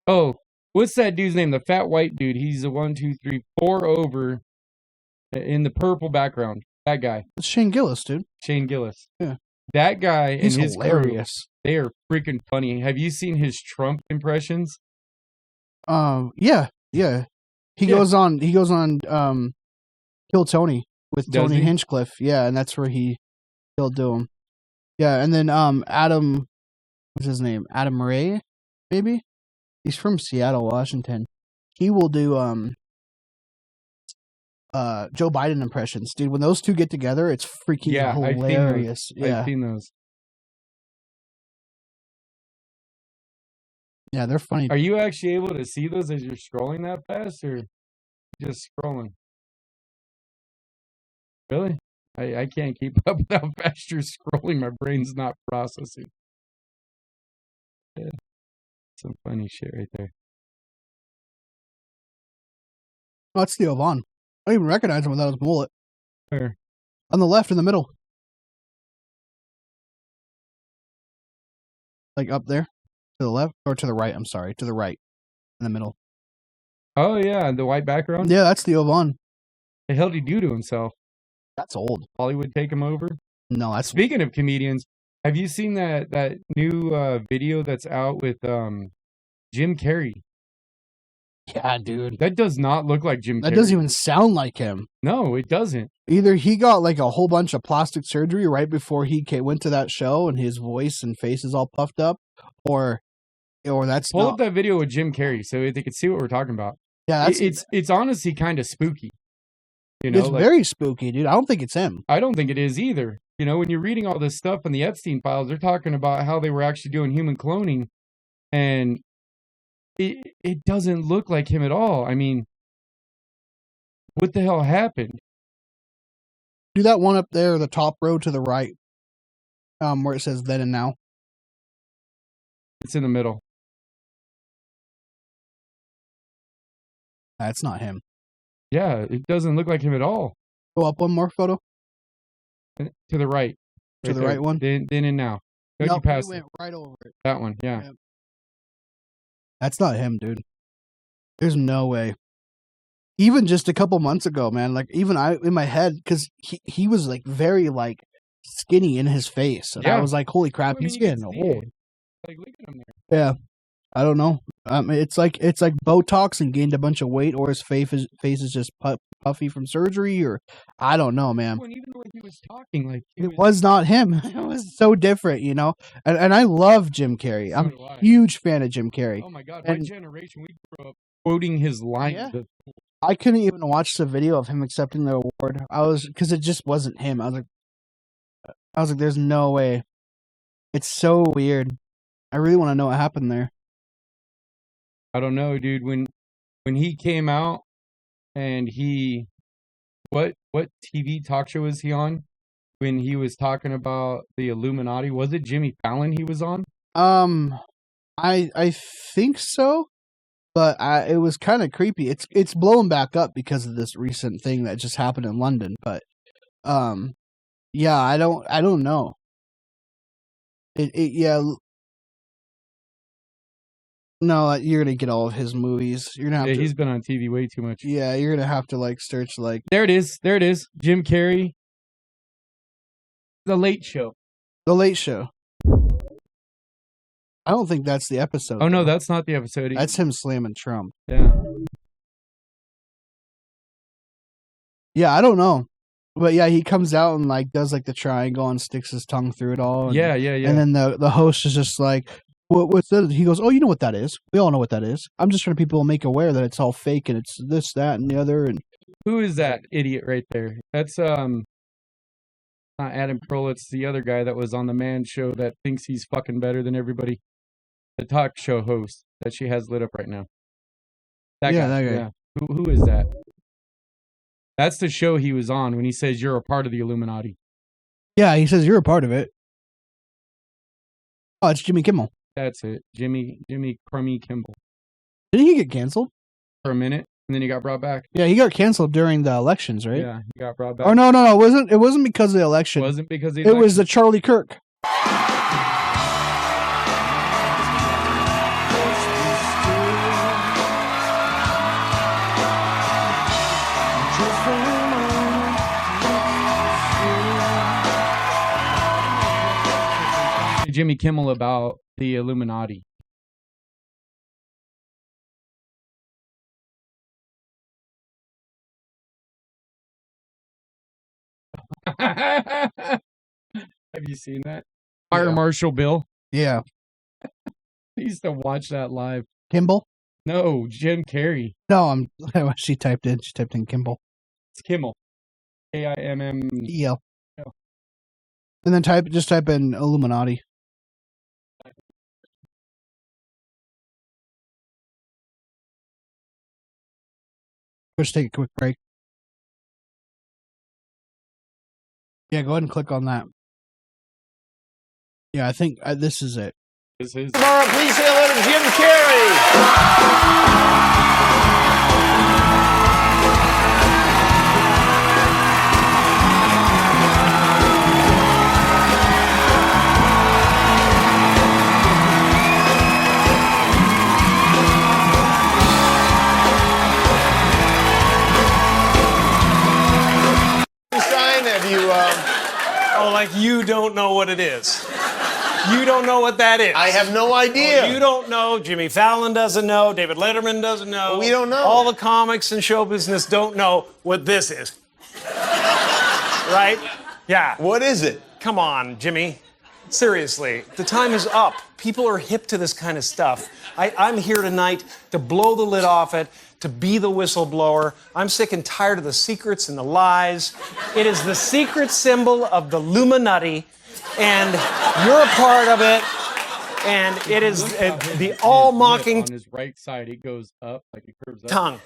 Oh, what's that dude's name? The fat white dude. He's a 1, 2, 3, 4 over in the purple background. That guy. It's Shane Gillis, dude. Shane Gillis. Yeah. That guy He's and his hilarious. crew, they are freaking funny. Have you seen his Trump impressions? Yeah. He goes on Kill Tony with Does Tony he? Hinchcliffe. Yeah, and that's where he'll do him. Yeah, and then Adam, what's his name? Adam Ray, maybe? He's from Seattle, Washington. He will do Joe Biden impressions. Dude, when those two get together, it's freaking hilarious. I've seen those. Yeah, they're funny. Are you actually able to see those as you're scrolling that fast, or just scrolling? Really? I can't keep up with how fast you're scrolling. My brain's not processing. Yeah. Some funny shit right there. Oh, that's Theo Vaughn. I don't even recognize him without his mullet. Where? On the left, in the middle. Like up there. To the left, or to the right, I'm sorry. To the right. In the middle. Oh, yeah, the white background? Yeah, that's Theo Vaughn. The hell did he do to himself? That's old. Hollywood take him over? No, that's... Speaking of comedians, have you seen that new video that's out with Jim Carrey? Yeah, dude. That does not look like Jim Carrey. That doesn't even sound like him. No, it doesn't. Either he got like a whole bunch of plastic surgery right before he went to that show and his voice and face is all puffed up, or that's Pull up that video with Jim Carrey so they can see what we're talking about. Yeah, it's honestly kind of spooky. You know, it's very spooky, dude. I don't think it's him. I don't think it is either. You know, when you're reading all this stuff in the Epstein files, they're talking about how they were actually doing human cloning, and it doesn't look like him at all. I mean, what the hell happened? Do that one up there, the top row to the right, where it says then and now. It's in the middle. That's not him. Yeah, it doesn't look like him at all. Go up one more photo. To the right. To the there. right one? Then and now. No, You pass we went right over it. that one, yeah. Yep. That's not him, dude. There's no way. Even just a couple months ago, man, like even I in my head, because he was like very like skinny in his face. And I was like, holy crap, he's getting old. Like, look at him there. Yeah. I don't know. It's like Botox and gained a bunch of weight, or his face is just puffy from surgery, or I don't know, man. Even the way he was talking, like it was not him. It was so different, you know. And I love Jim Carrey. I'm a huge fan of Jim Carrey. Oh my god, my generation, we grew up quoting his lines. Yeah. I couldn't even watch the video of him accepting the award. Because it just wasn't him. I was like, there's no way. It's so weird. I really want to know what happened there. I don't know, dude. When he came out and what TV talk show was he on? When he was talking about the Illuminati, was it Jimmy Fallon he was on? I think so, but it was kind of creepy. It's blowing back up because of this recent thing that just happened in London. But yeah, I don't know. Yeah. No, you're gonna get all of his movies. You're gonna have to. He's been on TV way too much. Yeah, you're gonna have to like search like. There it is. Jim Carrey. The Late Show. The Late Show. I don't think that's the episode. Oh no, that's not the episode. That's him slamming Trump. Yeah. Yeah, I don't know, but yeah, he comes out and like does like the triangle and sticks his tongue through it all. And, yeah. And then the host is just like. What's that? He goes, oh, you know what that is. We all know what that is. I'm just trying to people make aware that it's all fake and it's this, that, and the other. And who is that idiot right there? That's not Adam Carolla. It's the other guy that was on the Man Show that thinks he's fucking better than everybody. The talk show host that she has lit up right now. That guy. Yeah. Who is that? That's the show he was on when he says you're a part of the Illuminati. Yeah, he says you're a part of it. Oh, it's Jimmy Kimmel. That's it. Jimmy Crummy Kimball. Didn't he get canceled? For a minute, and then he got brought back. Yeah, he got canceled during the elections, right? Yeah, he got brought back. Oh, no. It wasn't because of the election. It wasn't because of the election. It was the Charlie Kirk. Jimmy Kimmel about the Illuminati. Have you seen that? Fire Marshal Bill? Yeah. I used to watch that live. Kimball? No, Jim Carrey. No, she typed in Kimball. It's Kimmel. K-I-M-M-E-L. And then just type in Illuminati. Let's take a quick break. Yeah, go ahead and click on that. Yeah, I think this is it. This is. Please say hello to Jim Carrey. Oh, like you don't know what it is. You don't know what that is. I have no idea. Oh, you don't know. Jimmy Fallon doesn't know. David Letterman doesn't know. We don't know. All the comics and show business don't know what this is. Right? Yeah. What is it? Come on, Jimmy. Seriously, the time is up. People are hip to this kind of stuff. I'm here tonight to blow the lid off it, to be the whistleblower. I'm sick and tired of the secrets and the lies. It is the secret symbol of the Illuminati, and you're a part of it. And it is the all-mocking on his right side. It goes up like it curves up. tongue.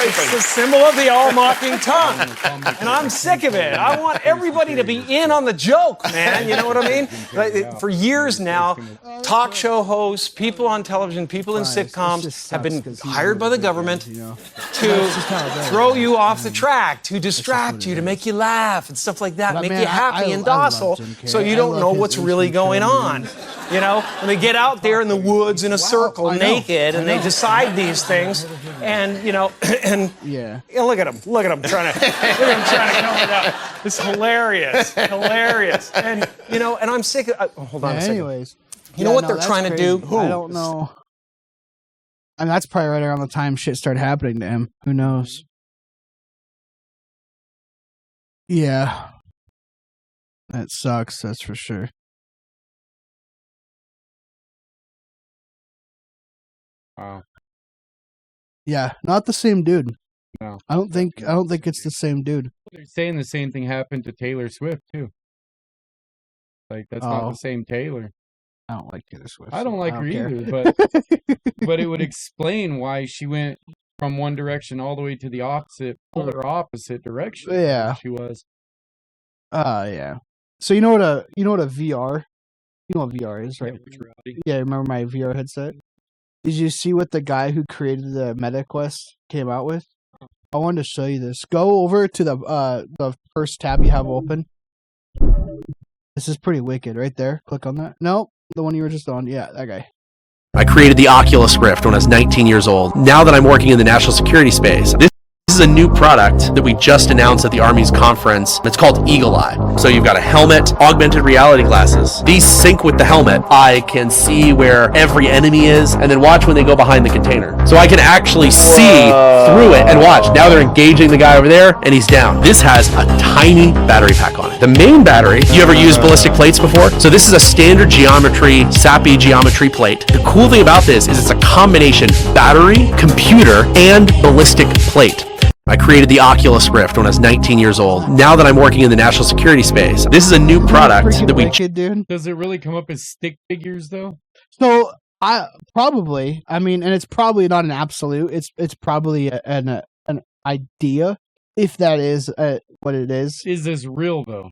It's the symbol of the all-mocking tongue. And I'm sick of it. I want everybody to be in on the joke, man. You know what I mean? For years now, talk show hosts, people on television, people in sitcoms have been hired by the government to throw you off the track, to distract you, to make you laugh and stuff like that, make you happy and docile, so you don't know what's really going on. You know, when they get out there in the woods in a circle naked and they decide these things, and you know, and look at him trying to come with that. It's hilarious, and you know, and I'm sick of. Hold on a second. Anyways, you know what they're trying to do? I don't know. I mean, that's probably right around the time shit started happening to him. Who knows? Yeah, that sucks. That's for sure. Wow. Yeah, not the same dude. No. I don't think it's the same dude. They're saying the same thing happened to Taylor Swift too. Like that's not the same Taylor. I don't like Taylor Swift. I don't like her either, but it would explain why she went from one direction all the way to the polar opposite direction. Yeah, she was. Yeah. So you know what a VR? You know what VR is, right? Yeah, remember my VR headset? Did you see what the guy who created the MetaQuest came out with? I wanted to show you this. Go over to the first tab you have open. This is pretty wicked right there. Click on that. No, the one you were just on. Yeah, that guy. I created the Oculus Rift when I was 19 years old. Now that I'm working in the national security space, this is a new product that we just announced at the Army's conference. It's called Eagle Eye. So you've got a helmet, augmented reality glasses. These sync with the helmet. I can see where every enemy is and then watch when they go behind the container. So I can actually see through it and watch. Now they're engaging the guy over there and he's down. This has a tiny battery pack on it. The main battery, you ever used ballistic plates before? So this is a standard geometry, SAPI geometry plate. The cool thing about this is it's a combination battery, computer, and ballistic plate. I created the Oculus Rift when I was 19 years old. Now that I'm working in the national security space, this is a new product that we... Dude. Does it really come up as stick figures though? So probably. I mean, and it's probably not an absolute. It's probably an idea, if that is what it is. Is this real though?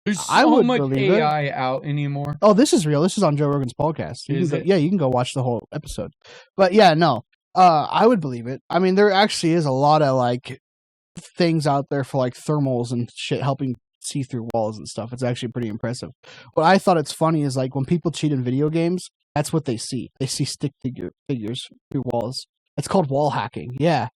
There's so much AI out anymore. Oh, this is real. This is on Joe Rogan's podcast. Yeah, you can go watch the whole episode. But yeah, no. I would believe it. I mean, there actually is a lot of like things out there for like thermals and shit helping see through walls and stuff. It's actually pretty impressive. What I thought it's funny is like when people cheat in video games, that's what they see. They see stick figures through walls. It's called wall hacking. Yeah.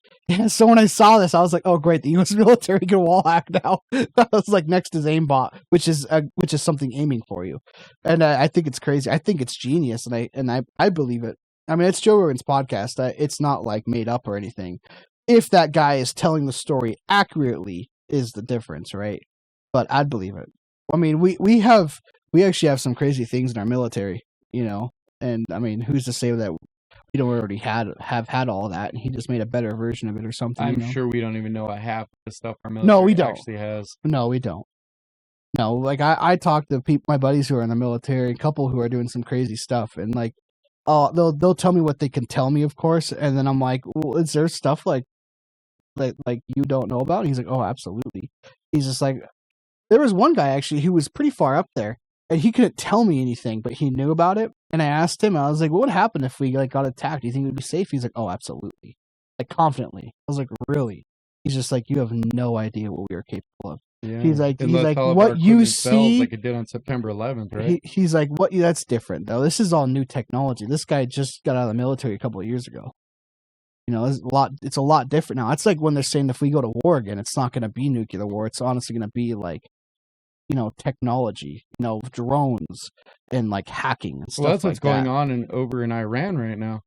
So when I saw this, I was like, "Oh, great! The U.S. military can wall hack now." That was like next is aimbot, which is something aiming for you, and I think it's crazy. I think it's genius, and I believe it. I mean, it's Joe Rogan's podcast. It's not like made up or anything. If that guy is telling the story accurately, is the difference, right? But I'd believe it. I mean, we actually have some crazy things in our military, you know. And I mean, who's to say that we don't already have had all that, and he just made a better version of it or something? I'm sure we don't even know what half the stuff our military actually has. No, we don't. No, like I talk to my buddies who are in the military, a couple who are doing some crazy stuff, and like. They'll tell me what they can tell me, of course, and then I'm like, well, is there stuff like you don't know about? And he's like, oh, absolutely. He's just like, there was one guy actually who was pretty far up there, and he couldn't tell me anything, but he knew about it. And I asked him, I was like, what would happen if we like got attacked? Do you think we'd be safe? He's like, oh, absolutely, like confidently. I was like, really? He's just like, you have no idea what we are capable of. Yeah. He's like, what you see, like it did on September 11th, right? He's like, what? That's different though. This is all new technology. This guy just got out of the military a couple of years ago. You know, it's a lot different now. It's like when they're saying if we go to war again, it's not going to be nuclear war. It's honestly going to be like, you know, technology, you know, drones and like hacking and stuff. Well, that's what's going on over in Iran right now.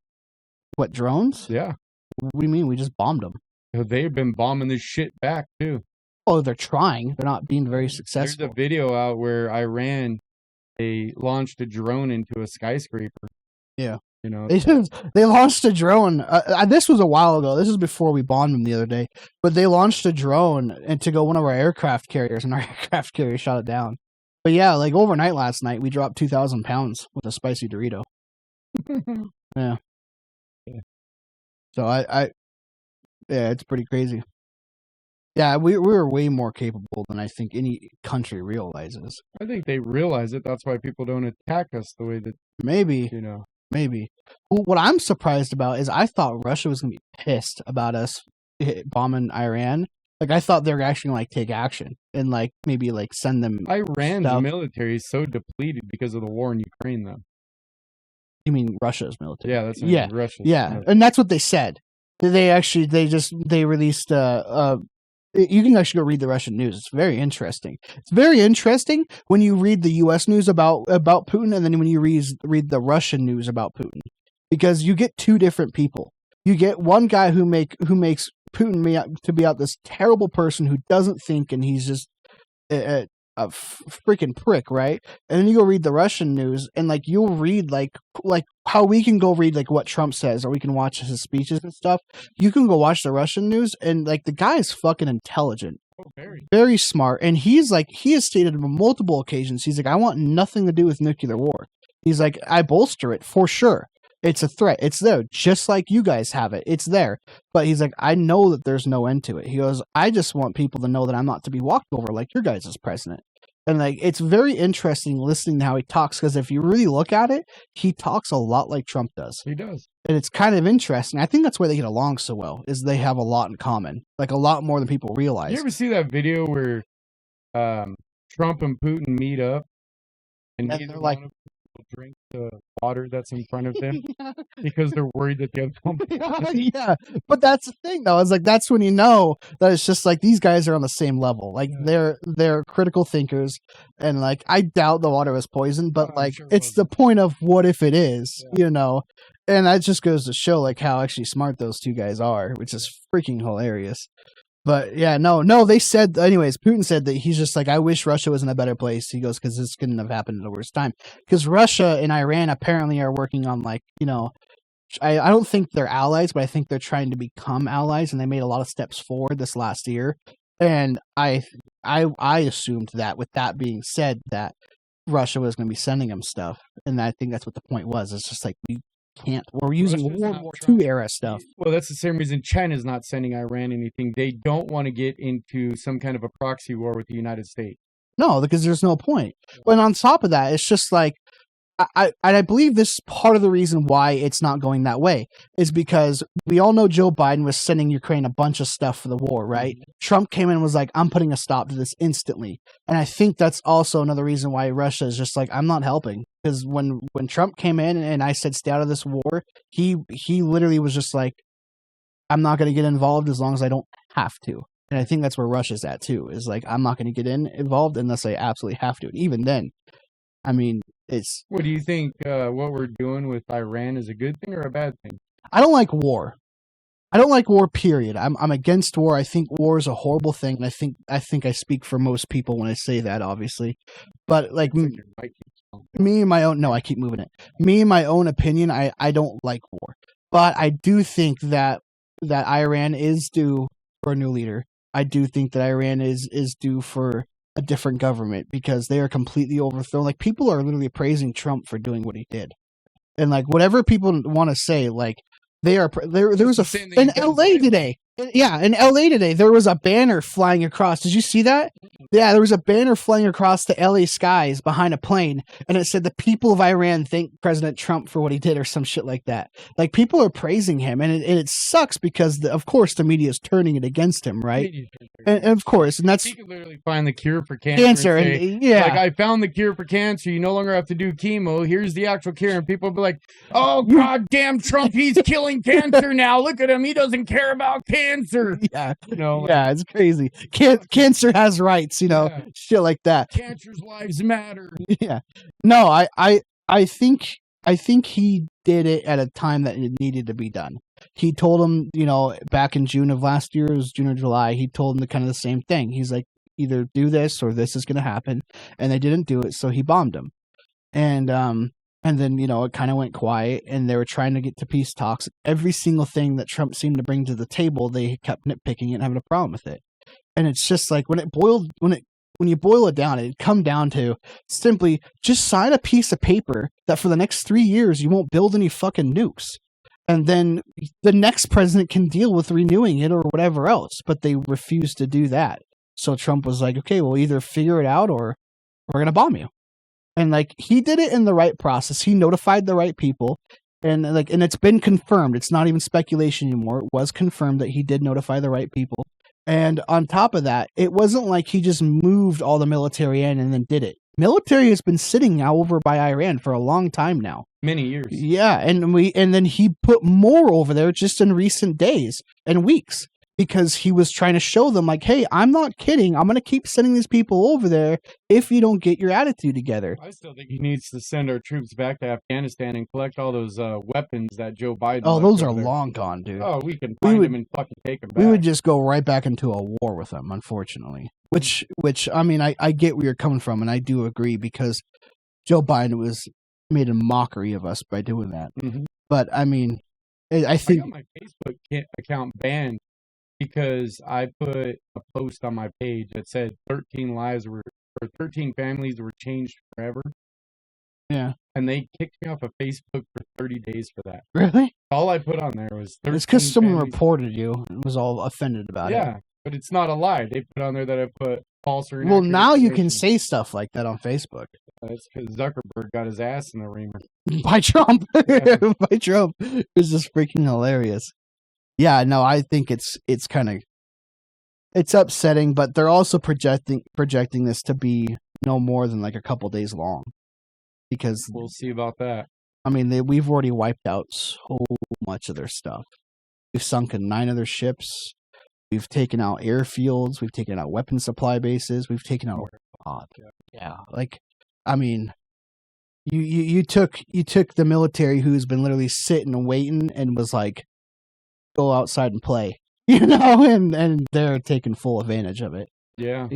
What, drones? Yeah. What do you mean? We just bombed them. They've been bombing this shit back too. Oh, they're trying. They're not being very successful. There's a video out where Iran, they launched a drone into a skyscraper. Yeah. You know, They launched a drone. This was a while ago. This was before we bombed them the other day. But they launched a drone and to go one of our aircraft carriers, and our aircraft carrier shot it down. But yeah, like overnight last night, we dropped 2,000 pounds with a spicy Dorito. Yeah. So yeah, it's pretty crazy. Yeah, we were way more capable than I think any country realizes. I think they realize it. That's why people don't attack us the way that Maybe. you know. Maybe. Well, what I'm surprised about is I thought Russia was going to be pissed about us bombing Iran. Like, I thought they were actually going to, like, take action and, like, maybe, like, send them Iran's stuff. military is so depleted because of the war in Ukraine, though. You mean Russia's military? Yeah, that's what I mean, Russia's military. And that's what they said. They released you can actually go read the Russian news. It's very interesting. It's very interesting when you read the U.S. news about Putin, and then when you read the Russian news about Putin, because you get two different people. You get one guy who makes Putin to be out this terrible person who doesn't think, and he's just a freaking prick, right? And then you go read the Russian news, and like you'll read like how we can go read like what Trump says, or we can watch his speeches and stuff. You can go watch the Russian news, and like the guy is fucking intelligent, very smart, and he has stated on multiple occasions, he's like, I want nothing to do with nuclear war. He's like, I bolster it for sure. It's a threat. It's there, just like you guys have it. It's there. But he's like, I know that there's no end to it. He goes, I just want people to know that I'm not to be walked over like your guys' president. And like, it's very interesting listening to how he talks, because if you really look at it, he talks a lot like Trump does. He does. And it's kind of interesting. I think that's why they get along so well, is they have a lot in common. Like a lot more than people realize. You ever see that video where Trump and Putin meet up and neither like, one of them will drink the water that's in front of them because they're worried that the other one yeah, but that's the thing though, is like that's when you know that it's just like these guys are on the same level. Like they're critical thinkers, and like I doubt the water was poisoned, but like sure it's the point of what if it is, you know. And that just goes to show like how actually smart those two guys are, which is freaking hilarious. But yeah, no, they said, anyways, Putin said that he's just like, I wish Russia was in a better place. He goes, because this couldn't have happened at the worst time. Because Russia and Iran apparently are working on, like, you know, I don't think they're allies, but I think they're trying to become allies, and they made a lot of steps forward this last year. And I assumed that, with that being said, that Russia was going to be sending them stuff. And I think that's what the point was. It's just like, we're using World War II era stuff. Well, that's the same reason China's not sending Iran anything. They don't want to get into some kind of a proxy war with the United States. No, because there's no point. But on top of that, it's just like, I believe this is part of the reason why it's not going that way, is because we all know Joe Biden was sending Ukraine a bunch of stuff for the war, right? Mm-hmm. Trump came in and was like, I'm putting a stop to this instantly. And I think that's also another reason why Russia is just like, I'm not helping. Because when Trump came in and I said, stay out of this war, he literally was just like, I'm not going to get involved as long as I don't have to. And I think that's where Russia's at too, is like, I'm not going to get involved unless I absolutely have to. And even then, I mean, it's... What do you think what we're doing with Iran is a good thing or a bad thing? I don't like war. I don't like war, period. I'm against war. I think war is a horrible thing. And I think I speak for most people when I say that, obviously. But like me and my own... No, I keep moving it. Me and my own opinion, I don't like war. But I do think that Iran is due for a new leader. I do think that Iran is due for a different government, because they are completely overthrown. Like, people are literally praising Trump for doing what he did, and like whatever people want to say, like they are there was in LA today. Yeah, in LA today, there was a banner flying across. Did you see that? Yeah, there was a banner flying across the LA skies behind a plane, and it said, the people of Iran thank President Trump for what he did, or some shit like that. Like, people are praising him, and it sucks because, of course, the media is turning it against him, right? And of course, and that's... He could literally find the cure for cancer. And yeah. Like, I found the cure for cancer. You no longer have to do chemo. Here's the actual cure. And people will be like, oh, goddamn Trump, he's killing cancer now. Look at him. He doesn't care about cancer. Yeah, you know, yeah, it's crazy. Cancer has rights, you know, shit like that. Cancer's lives matter. Yeah, no, I think he did it at a time that it needed to be done. He told him, you know, back in June of last year, it was June or July. He told him the kind of the same thing. He's like, either do this or this is going to happen, and they didn't do it, so he bombed him. And then, it kind of went quiet, and they were trying to get to peace talks. Every single thing that Trump seemed to bring to the table, they kept nitpicking it and having a problem with it. And it's just like when you boil it down, it come down to simply just sign a piece of paper that for the next 3 years you won't build any fucking nukes. And then the next president can deal with renewing it or whatever else. But they refused to do that. So Trump was like, okay, we'll either figure it out or we're going to bomb you. And like he did it in the right process. He notified the right people, and it's been confirmed. It's not even speculation anymore. It was confirmed that he did notify the right people. And on top of that, it wasn't like he just moved all the military in and then did it. Military has been sitting now over by Iran for a long time now. Many years. Yeah, and then he put more over there just in recent days and weeks. Because he was trying to show them, like, hey, I'm not kidding. I'm going to keep sending these people over there if you don't get your attitude together. I still think he needs to send our troops back to Afghanistan and collect all those weapons that Joe Biden. Oh, those are long gone, dude. Oh, we can find them and fucking take them back. We would just go right back into a war with them, unfortunately. Which I mean, I get where you're coming from, and I do agree because Joe Biden made a mockery of us by doing that. Mm-hmm. But I mean, I think I got my Facebook account banned. Because I put a post on my page that said 13 families were changed forever. Yeah. And they kicked me off of Facebook for 30 days for that. Really? All I put on there was 13 It's because someone families. Reported you and was all offended about it. Yeah, but it's not a lie. They put on there that I put false or well, now you can say stuff like that on Facebook. That's because Zuckerberg got his ass in the ringer. By Trump. Yeah. By Trump. It's just freaking hilarious. Yeah, no, I think it's upsetting, but they're also projecting this to be no more than like a couple days long, because we'll see about that. I mean, we've already wiped out so much of their stuff. We've sunken 9 of their ships. We've taken out airfields. We've taken out weapon supply bases. We've taken out. Yeah, like I mean, you took the military who's been literally sitting and waiting and was like, go outside and play, and they're taking full advantage of it. Yeah.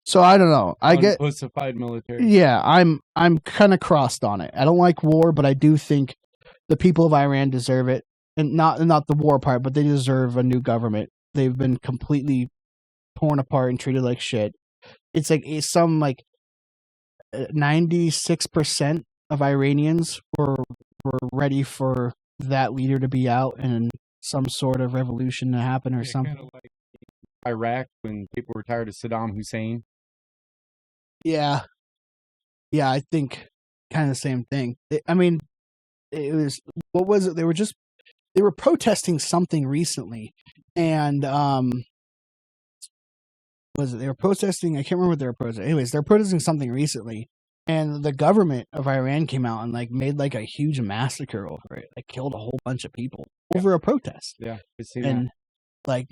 So I don't know. I get pussified military. Yeah, I'm kind of crossed on it. I don't like war, but I do think the people of Iran deserve it, and not the war part, but they deserve a new government. They've been completely torn apart and treated like shit. It's like 96% of Iranians were ready for that leader to be out and some sort of revolution to happen or something. Kind of like Iraq when people were tired of Saddam Hussein. Yeah, I think kind of the same thing. It was what was it? They were protesting something recently, and they were protesting? I can't remember what they were protesting. Anyways, they're protesting something recently, and the government of Iran came out and made a huge massacre over it. Killed a whole bunch of people over a protest. Yeah, I've seen and that. I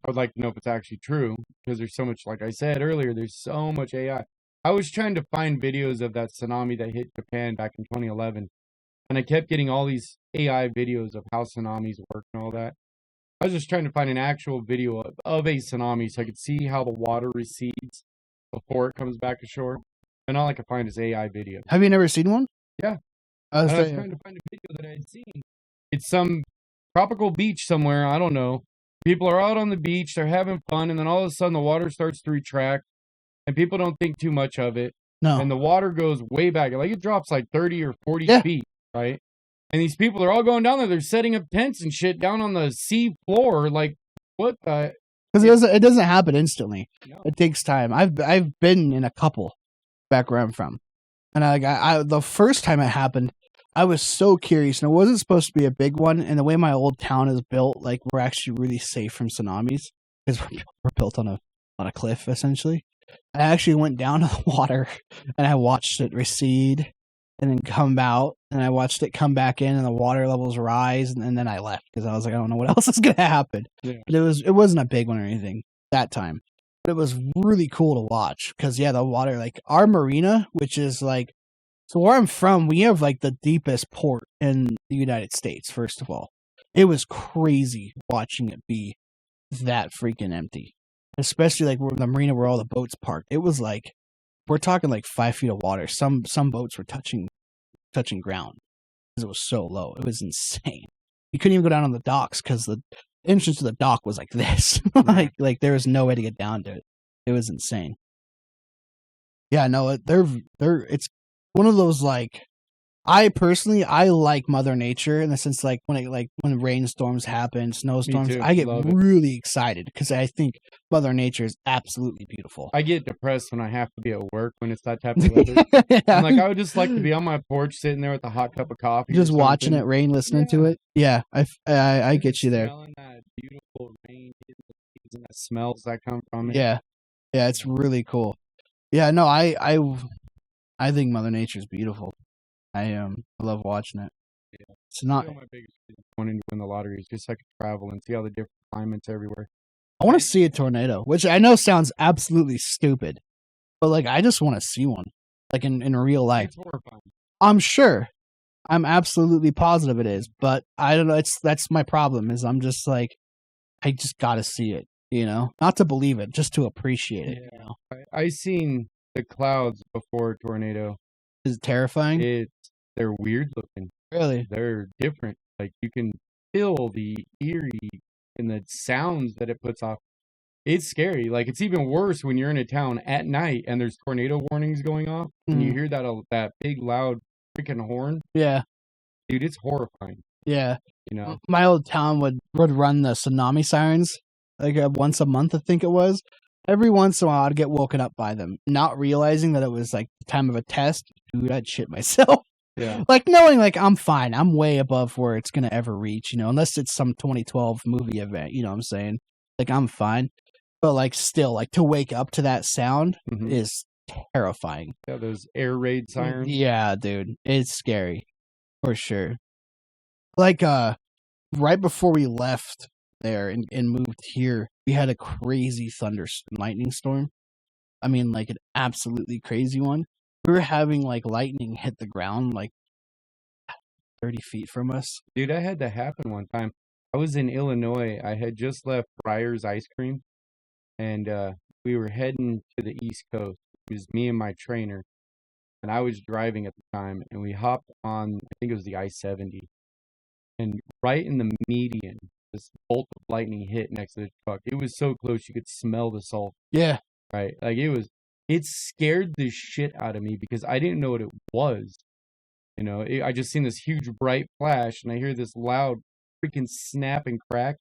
would like to know if it's actually true, because there's so much, like I said earlier, there's so much AI. I was trying to find videos of that tsunami that hit Japan back in 2011, and I kept getting all these AI videos of how tsunamis work and all that. I was just trying to find an actual video of a tsunami so I could see how the water recedes before it comes back ashore. And all I could find is AI video. Have you never seen one? Yeah. I was trying to find a video that I had seen. It's some tropical beach somewhere, I don't know. People are out on the beach, they're having fun, and then all of a sudden the water starts to retract, and people don't think too much of it. No. And the water goes way back. It drops 30 or 40 feet, right? And these people are all going down there. They're setting up tents and shit down on the sea floor. What the? Because it doesn't happen instantly. No. It takes time. I've been in a couple back where I'm from, and I the first time it happened, I was so curious, and it wasn't supposed to be a big one. And the way my old town is built, we're actually really safe from tsunamis because we're built on a cliff essentially. I actually went down to the water and I watched it recede and then come out, and I watched it come back in and the water levels rise, and then I left because I was like, I don't know what else is going to happen. Yeah. But it wasn't a big one or anything that time. But it was really cool to watch because, the water, our marina, which is so where I'm from, we have the deepest port in the United States, first of all. It was crazy watching it be that freaking empty. Especially where the marina where all the boats parked. It was we're talking like 5 feet of water. Some boats were touching ground because it was so low. It was insane. You couldn't even go down on the docks because the entrance to the dock was like this. like there was no way to get down to it. It was insane. Yeah, no, it's one of those like I like Mother Nature in the sense like when rainstorms happen, snowstorms, I get really excited because I think Mother Nature is absolutely beautiful. I get depressed when I have to be at work when it's that type of weather. Yeah. I'm like, I would just like to be on my porch sitting there with a hot cup of coffee. Just watching it rain, listening to it. Yeah, I get you there. Smelling that beautiful rain and the smells that come from it. Yeah, it's really cool. Yeah, no, I think Mother Nature is beautiful. I love watching it. Yeah. It's not my biggest reason for wanting to win the lottery is just so I could travel and see all the different climates everywhere. I want to see a tornado, which I know sounds absolutely stupid, but like I just want to see one, like in real life. It's horrifying. I'm sure. I'm absolutely positive it is, but I don't know. That's my problem. Is I'm just like, I just got to see it. Not to believe it, just to appreciate it. Yeah. I seen the clouds before a tornado. Is it terrifying? They're weird looking. Really? They're different. Like you can feel the eerie and the sounds that it puts off. It's scary. Like it's even worse when you're in a town at night and there's tornado warnings going off and you hear that big loud freaking horn. Yeah. Dude, it's horrifying. Yeah. My old town would run the tsunami sirens like once a month, I think it was. Every once in a while, I'd get woken up by them, not realizing that it was like the time of a test. Dude, I'd shit myself. Yeah. Like knowing like I'm fine. I'm way above where it's gonna ever reach, unless it's some 2012 movie event, you know what I'm saying? Like I'm fine. But like still, like to wake up to that sound is terrifying. Yeah, those air raid sirens. Yeah, dude. It's scary. For sure. Like right before we left there and moved here, we had a crazy lightning storm. I mean, like an absolutely crazy one. We were having like lightning hit the ground like 30 feet from us. Dude, I had that happen one time. I was in Illinois. I had just left Breyer's Ice Cream, and we were heading to the East Coast. It was me and my trainer, and I was driving at the time, and we hopped on, I think it was the I-70, and right in the median, this bolt of lightning hit next to the truck. It was so close you could smell the sulfur. Yeah. Right? Like it scared the shit out of me because I didn't know what it was. I just seen this huge bright flash and I hear this loud freaking snap and crack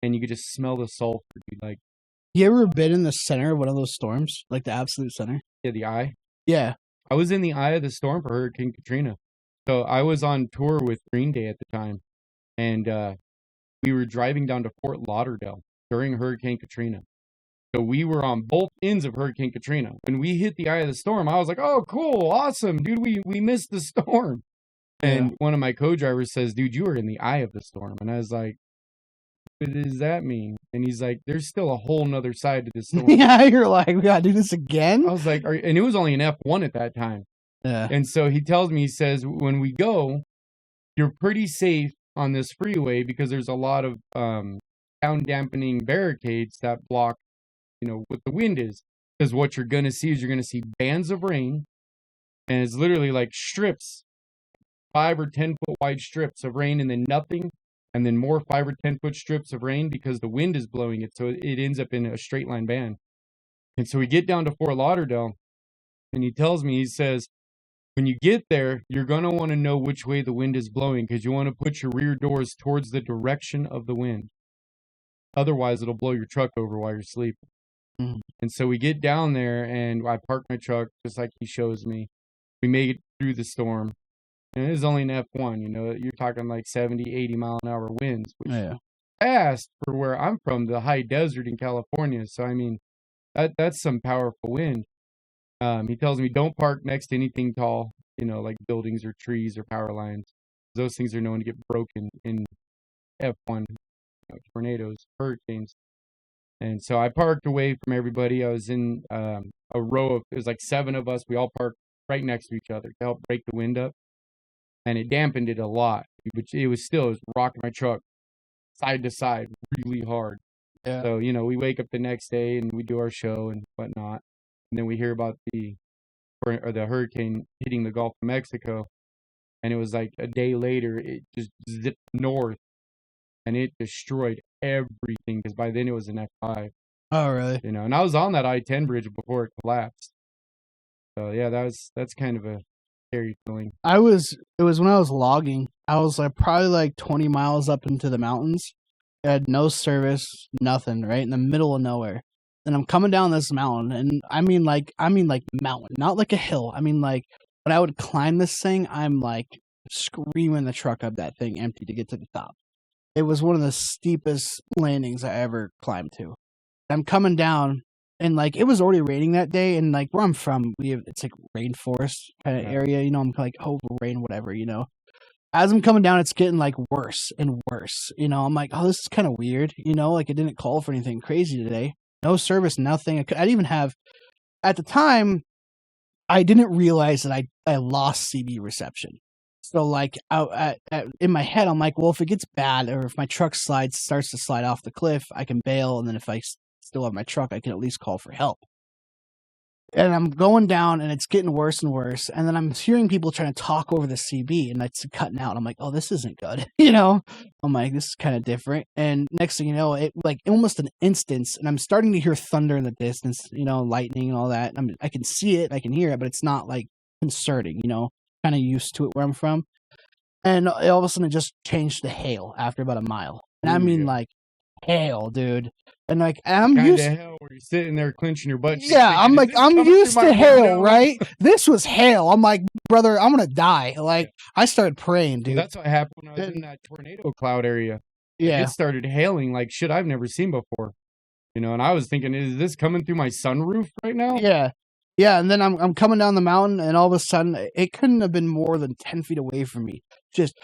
and you could just smell the sulfur. Dude. Like, you ever been in the center of one of those storms? Like the absolute center? Yeah, the eye. Yeah. I was in the eye of the storm for Hurricane Katrina. So I was on tour with Green Day at the time and we were driving down to Fort Lauderdale during Hurricane Katrina. So we were on both ends of Hurricane Katrina. When we hit the eye of the storm, I was like, oh, cool, awesome, dude, we missed the storm. And one of my co-drivers says, dude, you were in the eye of the storm. And I was like, what does that mean? And he's like, there's still a whole nother side to this storm. Yeah, you're like, we gotta do this again? I was like, and it was only an F1 at that time. Yeah. And so he tells me, he says, when we go, you're pretty safe on this freeway because there's a lot of sound dampening barricades that block what the wind is. Because what you're going to see is you're going to see bands of rain, and it's literally like strips, 5 or 10 foot wide strips of rain, and then nothing, and then more 5 or 10 foot strips of rain because the wind is blowing it, so it ends up in a straight line band. And so we get down to Fort Lauderdale, and he tells me, he says, when you get there, you're going to want to know which way the wind is blowing because you want to put your rear doors towards the direction of the wind. Otherwise, it'll blow your truck over while you're sleeping. And so we get down there and I park my truck just like he shows me. We make it through the storm. And it is only an F1, you're talking like 70, 80 mile an hour winds, which is fast for where I'm from, the high desert in California. So, I mean, that's some powerful wind. He tells me don't park next to anything tall, like buildings or trees or power lines. Those things are known to get broken in F1, tornadoes, hurricanes. And so I parked away from everybody. I was in a row of, it was like 7 of us. We all parked right next to each other to help break the wind up. And it dampened it a lot. But it was rocking my truck side to side really hard. Yeah. So, we wake up the next day and we do our show and whatnot. and then we hear about the hurricane hitting the Gulf of Mexico, and it was like a day later, it just zipped north, and it destroyed everything, because by then it was an F5. Oh, really? You know, and I was on that I-10 bridge before it collapsed. So yeah, that's kind of a scary feeling. It was when I was logging. I was like probably like 20 miles up into the mountains. I had no service, nothing, right in the middle of nowhere. And I'm coming down this mountain, and I mean like mountain, not like a hill. I mean like when I would climb this thing, I'm like screaming the truck up that thing empty to get to the top. It was one of the steepest landings I ever climbed to. I'm coming down, and like it was already raining that day, and like where I'm from, it's like rainforest kind of area, you know. I'm like, oh, rain, whatever, you know. As I'm coming down, it's getting like worse and worse, you know. I'm like, oh, this is kind of weird, you know. Like it didn't call for anything crazy today. No service, nothing. I didn't even have, at the time, I didn't realize that I lost CB reception. So like in my head, I'm like, well, if it gets bad, or if my truck starts to slide off the cliff, I can bail, and then if I still have my truck, I can at least call for help. And I'm going down, and it's getting worse and worse. And then I'm hearing people trying to talk over the CB, and it's cutting out. I'm like, oh, this isn't good. You know, I'm like, this is kind of different. And next thing you know, it like almost an instance, and I'm starting to hear thunder in the distance, you know, lightning and all that. I can see it, I can hear it, but it's not like concerning, you know, kind of used to it where I'm from. And all of a sudden, it just changed to hail after about a mile. And I mean, like, hail, dude. And like, I'm used to hell where you're sitting there clenching your butt. Yeah, I'm like, I'm used to hail, right? This was hail. I'm like, brother, I'm gonna die. Like, I started praying, dude. That's what happened when I was in that tornado cloud area. Yeah, it started hailing like shit I've never seen before. You know, and I was thinking, is this coming through my sunroof right now? Yeah. Yeah, and then I'm coming down the mountain, and all of a sudden, it couldn't have been more than 10 feet away from me. Just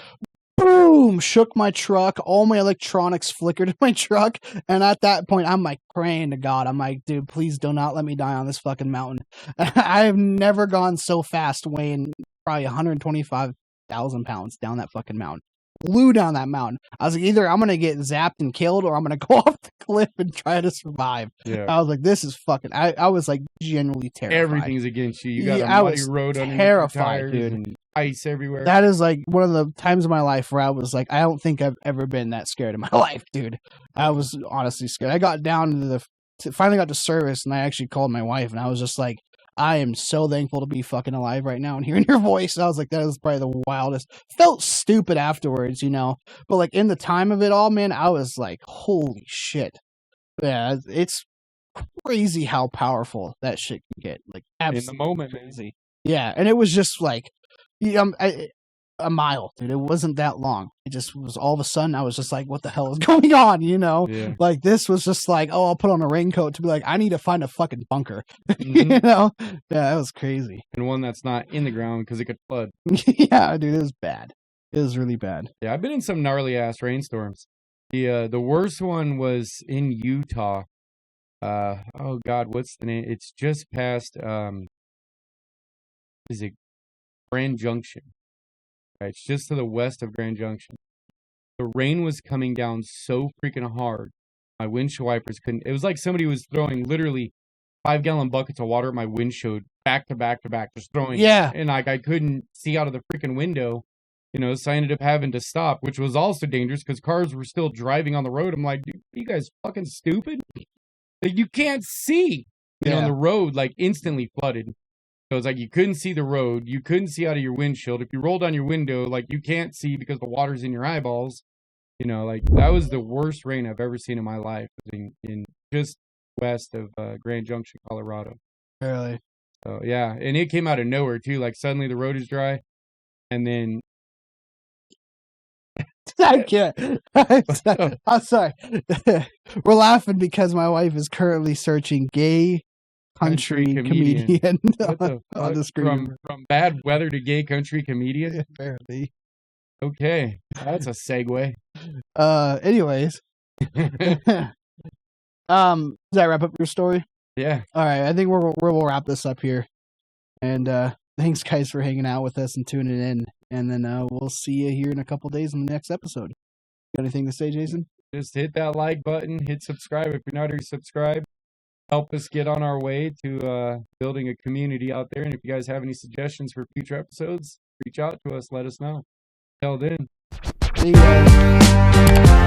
boom, shook my truck. All my electronics flickered in my truck. And at that point, I'm like praying to God. I'm like, dude, please do not let me die on this fucking mountain. I have never gone so fast, weighing probably 125,000 pounds down that fucking mountain. Flew down that mountain. I was like, either I'm going to get zapped and killed, or I'm going to go off the cliff and try to survive. Yeah. I was like, this is fucking, I was like genuinely terrified. Everything's against you. You got a muddy road underneath your tires, dude. And ice everywhere. That is like one of the times of my life where I was like, I don't think I've ever been that scared in my life, dude. I was honestly scared. I got down to finally got to service, and I actually called my wife, and I was just like, I am so thankful to be fucking alive right now and hearing your voice. And I was like, that is probably the wildest. Felt stupid afterwards, you know, but like in the time of it all, man, I was like, holy shit. Yeah, it's crazy how powerful that shit can get. Like, absolutely in the moment, crazy. Man. Yeah, and it was just like, a mile, dude. It wasn't that long. It just was all of a sudden, I was just like, what the hell is going on, you know? Yeah. Like, this was just like, oh, I'll put on a raincoat to be like, I need to find a fucking bunker. Mm-hmm. You know? Yeah, that was crazy. And one that's not in the ground because it could flood. Yeah, dude, it was bad. It was really bad. Yeah, I've been in some gnarly ass rainstorms. The worst one was in Utah. Oh God, what's the name? It's just past is it Grand Junction? Right, it's just to the west of Grand Junction. The rain was coming down so freaking hard. My windshield wipers couldn't. It was like somebody was throwing literally 5-gallon buckets of water at my windshield back to back to back, just throwing. Yeah. And like I couldn't see out of the freaking window, you know, so I ended up having to stop, which was also dangerous because cars were still driving on the road. I'm like, dude, are you guys fucking stupid? Like, you can't see, you know, the road like instantly flooded. So it's like you couldn't see the road, you couldn't see out of your windshield. If you roll down your window, like you can't see because the water's in your eyeballs. You know, like that was the worst rain I've ever seen in my life in just west of Grand Junction, Colorado. Really? So yeah, and it came out of nowhere too. Like suddenly the road is dry, and then I can't. I'm sorry. We're laughing because my wife is currently searching gay country comedian on the screen. From bad weather to gay country comedian? Apparently. Okay. That's a segue. Anyways. Does that wrap up your story? Yeah. All right. I think we'll wrap this up here. And thanks, guys, for hanging out with us and tuning in. And then we'll see you here in a couple days in the next episode. Got anything to say, Jason? Just hit that like button. Hit subscribe if you're not already subscribed. help us get on our way to building a community out there. And if you guys have any suggestions for future episodes, reach out to us. Let us know. Till then. See you guys.